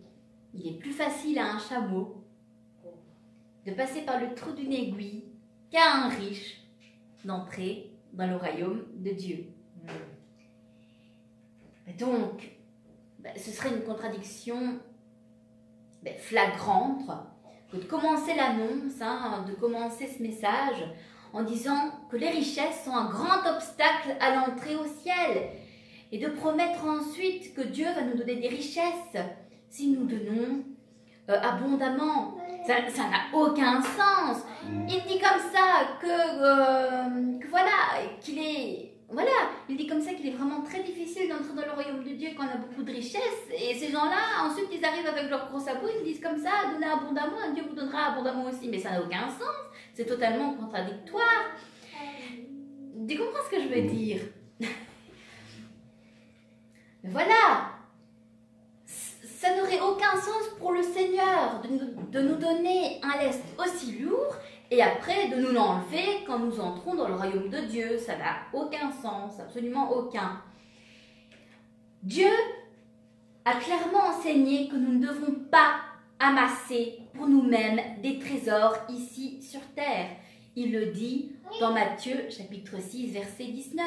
Il est plus facile à un chameau de passer par le trou d'une aiguille qu'à un riche d'entrer dans le royaume de Dieu. Donc, ce serait une contradiction flagrante que de commencer l'annonce, de commencer ce message en disant que les richesses sont un grand obstacle à l'entrée au ciel et de promettre ensuite que Dieu va nous donner des richesses si nous donnons abondamment. Ça n'a aucun sens. Il dit comme ça que voilà, il dit comme ça qu'il est vraiment très difficile d'entrer dans le royaume de Dieu quand on a beaucoup de richesses. Et ces gens-là, ensuite, ils arrivent avec leur gros sabot, ils disent comme ça, donnez abondamment, et Dieu vous donnera abondamment aussi. Mais ça n'a aucun sens. C'est totalement contradictoire. Tu comprends ce que je veux dire? Mais voilà. Ça n'aurait aucun sens pour le Seigneur de nous donner un lest aussi lourd et après de nous l'enlever quand nous entrons dans le royaume de Dieu. Ça n'a aucun sens, absolument aucun. Dieu a clairement enseigné que nous ne devons pas amasser pour nous-mêmes des trésors ici sur terre. Il le dit dans Matthieu chapitre 6 verset 19.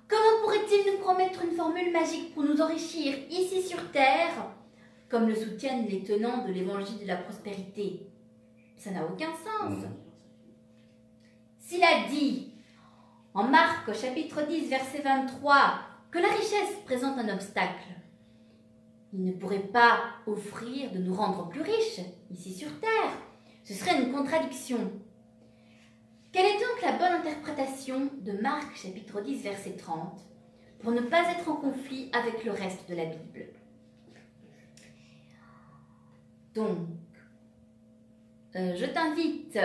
Comment pourrait-il nous promettre une formule magique pour nous enrichir ici sur terre, comme le soutiennent les tenants de l'évangile de la prospérité? Ça n'a aucun sens. S'il a dit, en Marc chapitre 10, verset 23, que la richesse présente un obstacle, il ne pourrait pas offrir de nous rendre plus riches ici sur terre. Ce serait une contradiction. Quelle est donc la bonne interprétation de Marc chapitre 10, verset 30 pour ne pas être en conflit avec le reste de la Bible? Donc, je t'invite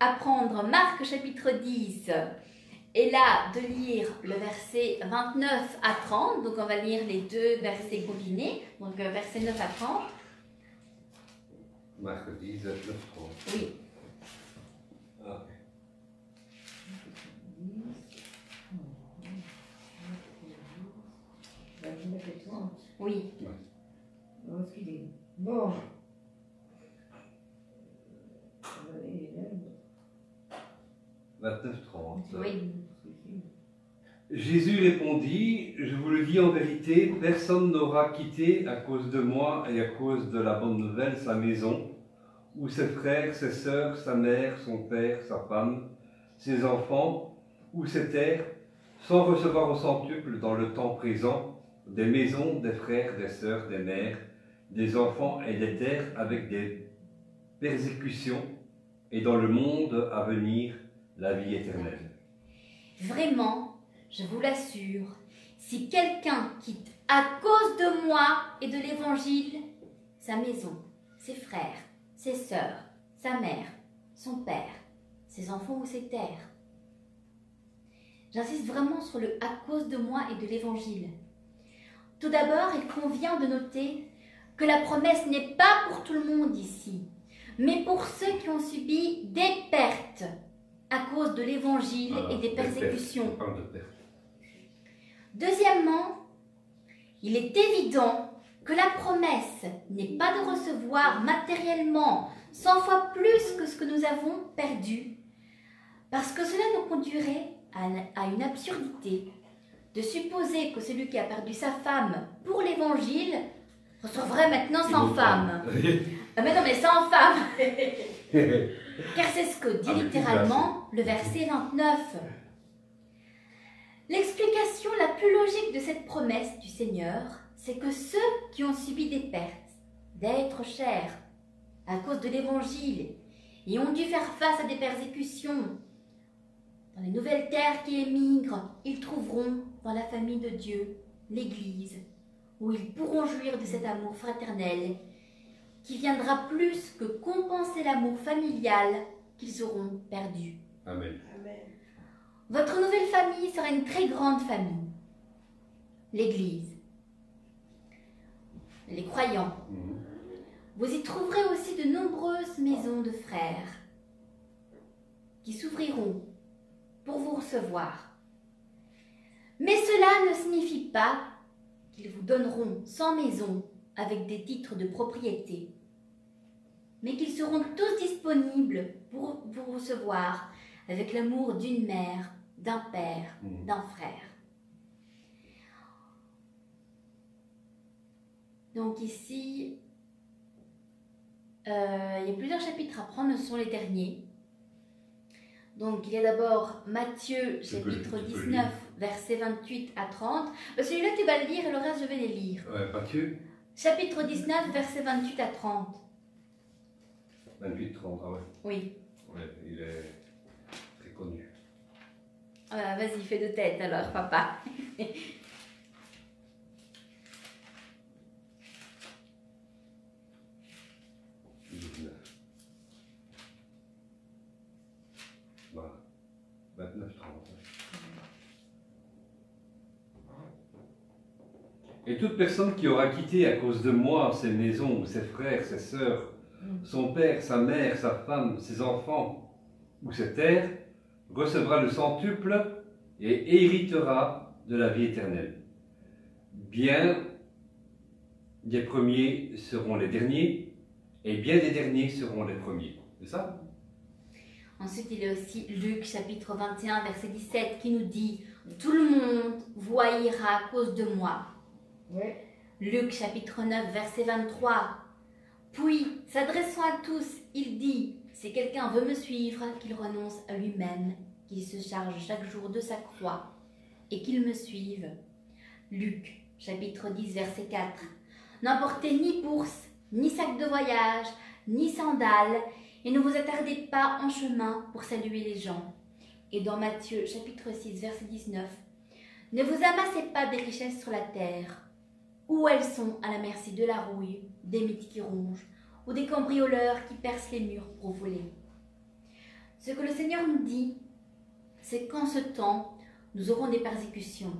à prendre Marc chapitre 10 et là de lire le verset 29 à 30. Donc on va lire les deux versets combinés, donc verset 9 à 30. Marc 10, 9, 30. Oui. Ah. Oui. Bon. 29, 30. Oui. Jésus répondit, je vous le dis en vérité, personne n'aura quitté à cause de moi et à cause de la bonne nouvelle sa maison, ou ses frères, ses sœurs, sa mère, son père, sa femme, ses enfants, ou ses terres, sans recevoir au centuple dans le temps présent des maisons, des frères, des sœurs, des mères, des enfants et des terres avec des persécutions, et dans le monde à venir la vie éternelle. Vraiment, je vous l'assure, si quelqu'un quitte à cause de moi et de l'Évangile sa maison, ses frères, ses sœurs, sa mère, son père, ses enfants ou ses terres. J'insiste vraiment sur le « à cause de moi et de l'Évangile ». Tout d'abord, il convient de noter que la promesse n'est pas pour tout le monde ici, mais pour ceux qui ont subi des pertes à cause de l'Évangile et des persécutions. Deuxièmement, il est évident que la promesse n'est pas de recevoir matériellement 100 fois plus que ce que nous avons perdu, parce que cela nous conduirait à une absurdité de supposer que celui qui a perdu sa femme pour l'Évangile recevrait maintenant 100 femmes. Mais non, mais 100 femmes. Car c'est ce que dit littéralement le verset 29. L'explication la plus logique de cette promesse du Seigneur, c'est que ceux qui ont subi des pertes d'êtres chers à cause de l'Évangile et ont dû faire face à des persécutions dans les nouvelles terres qui émigrent, ils trouveront dans la famille de Dieu, l'Église, où ils pourront jouir de cet amour fraternel qui viendra plus que compenser l'amour familial qu'ils auront perdu. Amen. Amen. Votre nouvelle famille sera une très grande famille. L'Église, les croyants. Vous y trouverez aussi de nombreuses maisons de frères qui s'ouvriront pour vous recevoir. Mais cela ne signifie pas qu'ils vous donneront 100 maisons avec des titres de propriété, mais qu'ils seront tous disponibles pour vous recevoir avec l'amour d'une mère, d'un père, d'un frère. Donc ici, il y a plusieurs chapitres à prendre, ce sont les derniers. Donc il y a d'abord Matthieu chapitre 19, versets 28 à 30. Celui-là tu vas le lire et le reste je vais les lire. Ouais, Matthieu Chapitre 19, versets 28 à 30. 28, 30, ah ouais. Oui. Ouais, il est très connu. Vas-y, fais de tête alors, papa. Voilà. 29, 30. Et toute personne qui aura quitté à cause de moi ses maisons, ses frères, ses sœurs, son père, sa mère, sa femme, ses enfants ou ses terres, recevra le centuple et héritera de la vie éternelle. Bien des premiers seront les derniers, et bien des derniers seront les premiers. C'est ça? Ensuite, il y a aussi Luc chapitre 21, verset 17, qui nous dit « Tout le monde vous haïra à cause de moi ». Ouais. Luc chapitre 9, verset 23. Puis, s'adressant à tous, il dit « Si quelqu'un veut me suivre, qu'il renonce à lui-même, qu'il se charge chaque jour de sa croix et qu'il me suive. Luc, chapitre 10, verset 4. N'emportez ni bourse, ni sac de voyage, ni sandales, et ne vous attardez pas en chemin pour saluer les gens. Et dans Matthieu, chapitre 6, verset 19. Ne vous amassez pas des richesses sur la terre, où elles sont à la merci de la rouille, des mites qui rongent, ou des cambrioleurs qui percent les murs pour voler. Ce que le Seigneur nous dit, c'est qu'en ce temps, nous aurons des persécutions.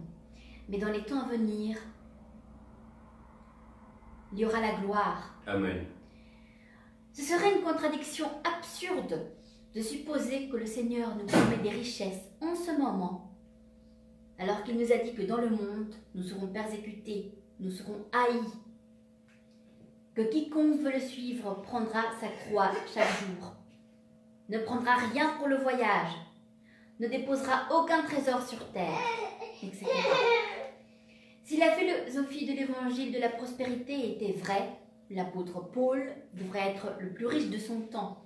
Mais dans les temps à venir, il y aura la gloire. Amen. Ce serait une contradiction absurde de supposer que le Seigneur nous promet des richesses en ce moment, alors qu'il nous a dit que dans le monde, nous serons persécutés, nous serons haïs, que quiconque veut le suivre prendra sa croix chaque jour, ne prendra rien pour le voyage, ne déposera aucun trésor sur terre, etc. Si la philosophie de l'évangile de la prospérité était vraie, l'apôtre Paul devrait être le plus riche de son temps,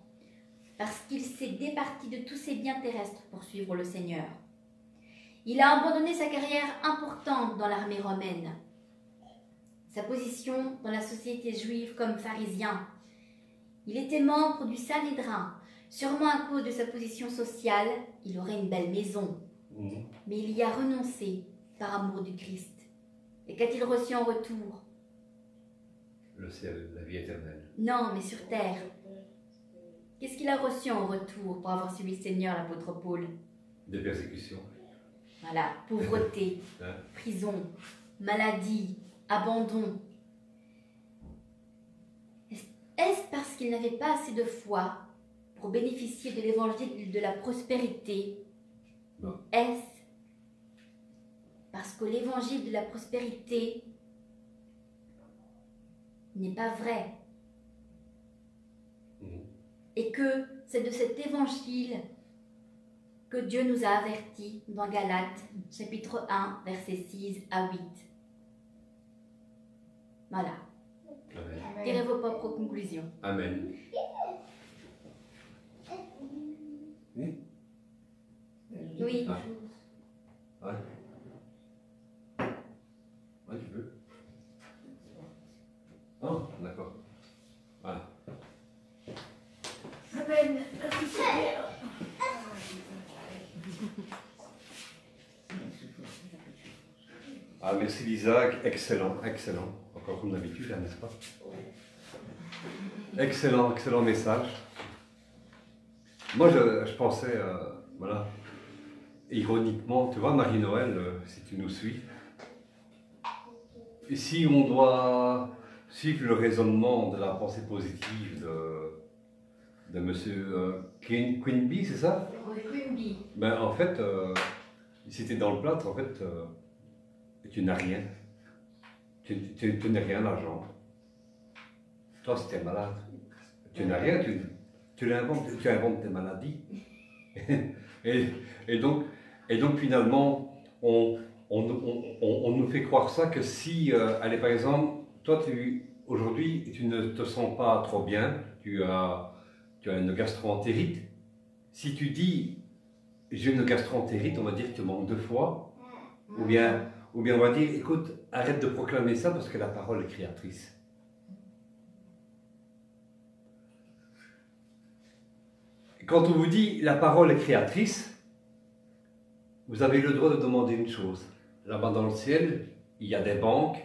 parce qu'il s'est départi de tous ses biens terrestres pour suivre le Seigneur. Il a abandonné sa carrière importante dans l'armée romaine, sa position dans la société juive comme pharisien. Il était membre du Sanhédrin. Sûrement à cause de sa position sociale, il aurait une belle maison. Mais il y a renoncé par amour du Christ. Et qu'a-t-il reçu en retour? Le ciel, la vie éternelle. Non, mais sur terre. Qu'est-ce qu'il a reçu en retour pour avoir suivi le Seigneur, l'apôtre Paul? Des persécutions. Voilà, pauvreté, prison, maladie, abandon. Est-ce parce qu'il n'avait pas assez de foi pour bénéficier de l'évangile de la prospérité? Non. Est-ce parce que l'évangile de la prospérité n'est pas vrai? Et que c'est de cet évangile que Dieu nous a avertis dans Galates, chapitre 1, versets 6 à 8. Voilà. Amen. Tirez vos propres conclusions. Amen. Oui. Ouais. Ouais, tu peux. Oh, d'accord. Voilà. Amen. Merci Seigneur. Ah, merci Lisa, excellent, excellent. Encore comme d'habitude, hein, n'est-ce pas? Excellent, excellent message. Moi, je pensais, voilà, ironiquement, tu vois, Marie-Noël, si tu nous suis, si on doit suivre le raisonnement de la pensée positive de monsieur Queenby, c'est ça? Oui, Queenby. Ben, en fait, si tu es dans le plâtre, en fait, tu n'as rien. Tu n'as rien d'argent. Toi, si tu es malade, tu n'as rien, tu inventes tes maladies. et donc, finalement, on nous fait croire ça que si, allez, par exemple, toi, aujourd'hui, tu ne te sens pas trop bien, tu as une gastro-entérite. Si tu dis, j'ai une gastro-entérite, on va dire que tu manques de foi, ou bien on va dire, écoute, arrête de proclamer ça parce que la parole est créatrice. Quand on vous dit la parole est créatrice, vous avez le droit de demander une chose. Là-bas dans le ciel, il y a des banques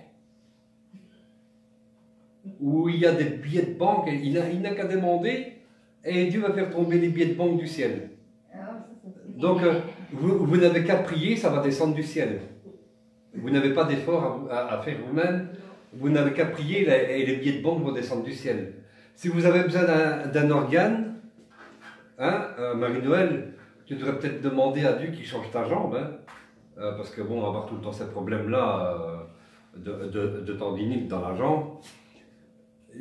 où il y a des billets de banque, et il n'a qu'à demander et Dieu va faire tomber les billets de banque du ciel. Donc, vous n'avez qu'à prier, ça va descendre du ciel. Vous n'avez pas d'effort à faire vous-même, vous n'avez qu'à prier et les billets de banque vont descendre du ciel. Si vous avez besoin d'un organe, hein, Marie-Noël, tu devrais peut-être demander à Dieu qu'il change ta jambe, hein, parce que bon, on va avoir tout le temps ces problèmes-là de tendinite dans la jambe.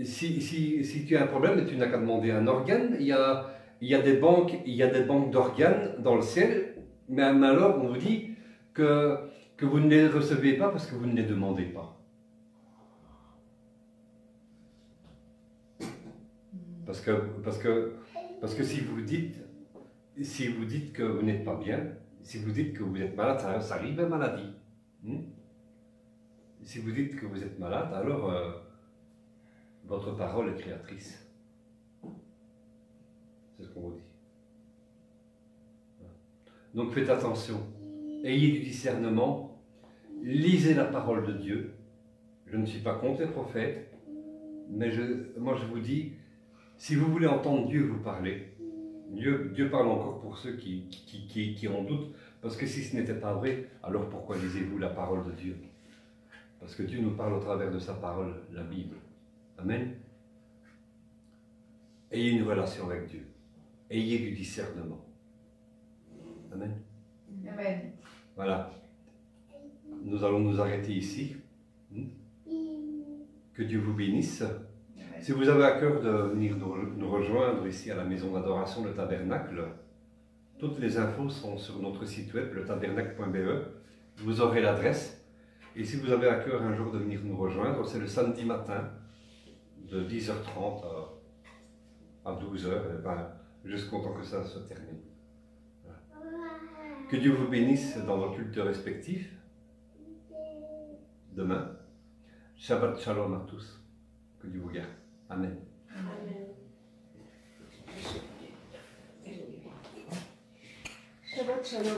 Si tu as un problème, tu n'as qu'à demander un organe. Il y a des banques d'organes dans le ciel, mais alors on vous dit que vous ne les recevez pas parce que vous ne les demandez pas. Parce que si vous dites, si vous dites que vous n'êtes pas bien, si vous dites que vous êtes malade, ça arrive la maladie. Si vous dites que vous êtes malade, alors votre parole est créatrice. C'est ce qu'on vous dit. Donc faites attention, ayez du discernement, lisez la parole de Dieu. Je ne suis pas contre les prophètes, mais moi je vous dis, si vous voulez entendre Dieu vous parler, Dieu parle encore pour ceux qui en doutent, parce que si ce n'était pas vrai, alors pourquoi lisez-vous la parole de Dieu? Parce que Dieu nous parle au travers de sa parole, la Bible. Amen. Ayez une relation avec Dieu. Ayez du discernement. Amen. Amen. Voilà. Nous allons nous arrêter ici. Que Dieu vous bénisse. Si vous avez à cœur de venir nous rejoindre ici à la maison d'adoration, le Tabernacle, toutes les infos sont sur notre site web, letabernacle.be. Vous aurez l'adresse. Et si vous avez à cœur un jour de venir nous rejoindre, c'est le samedi matin, de 10h30 à 12h, jusqu'au temps que ça se termine. Voilà. Que Dieu vous bénisse dans vos cultes respectifs. Demain, Shabbat Shalom à tous. Que Dieu vous garde. Amen. Amen. Shabbat Shalom.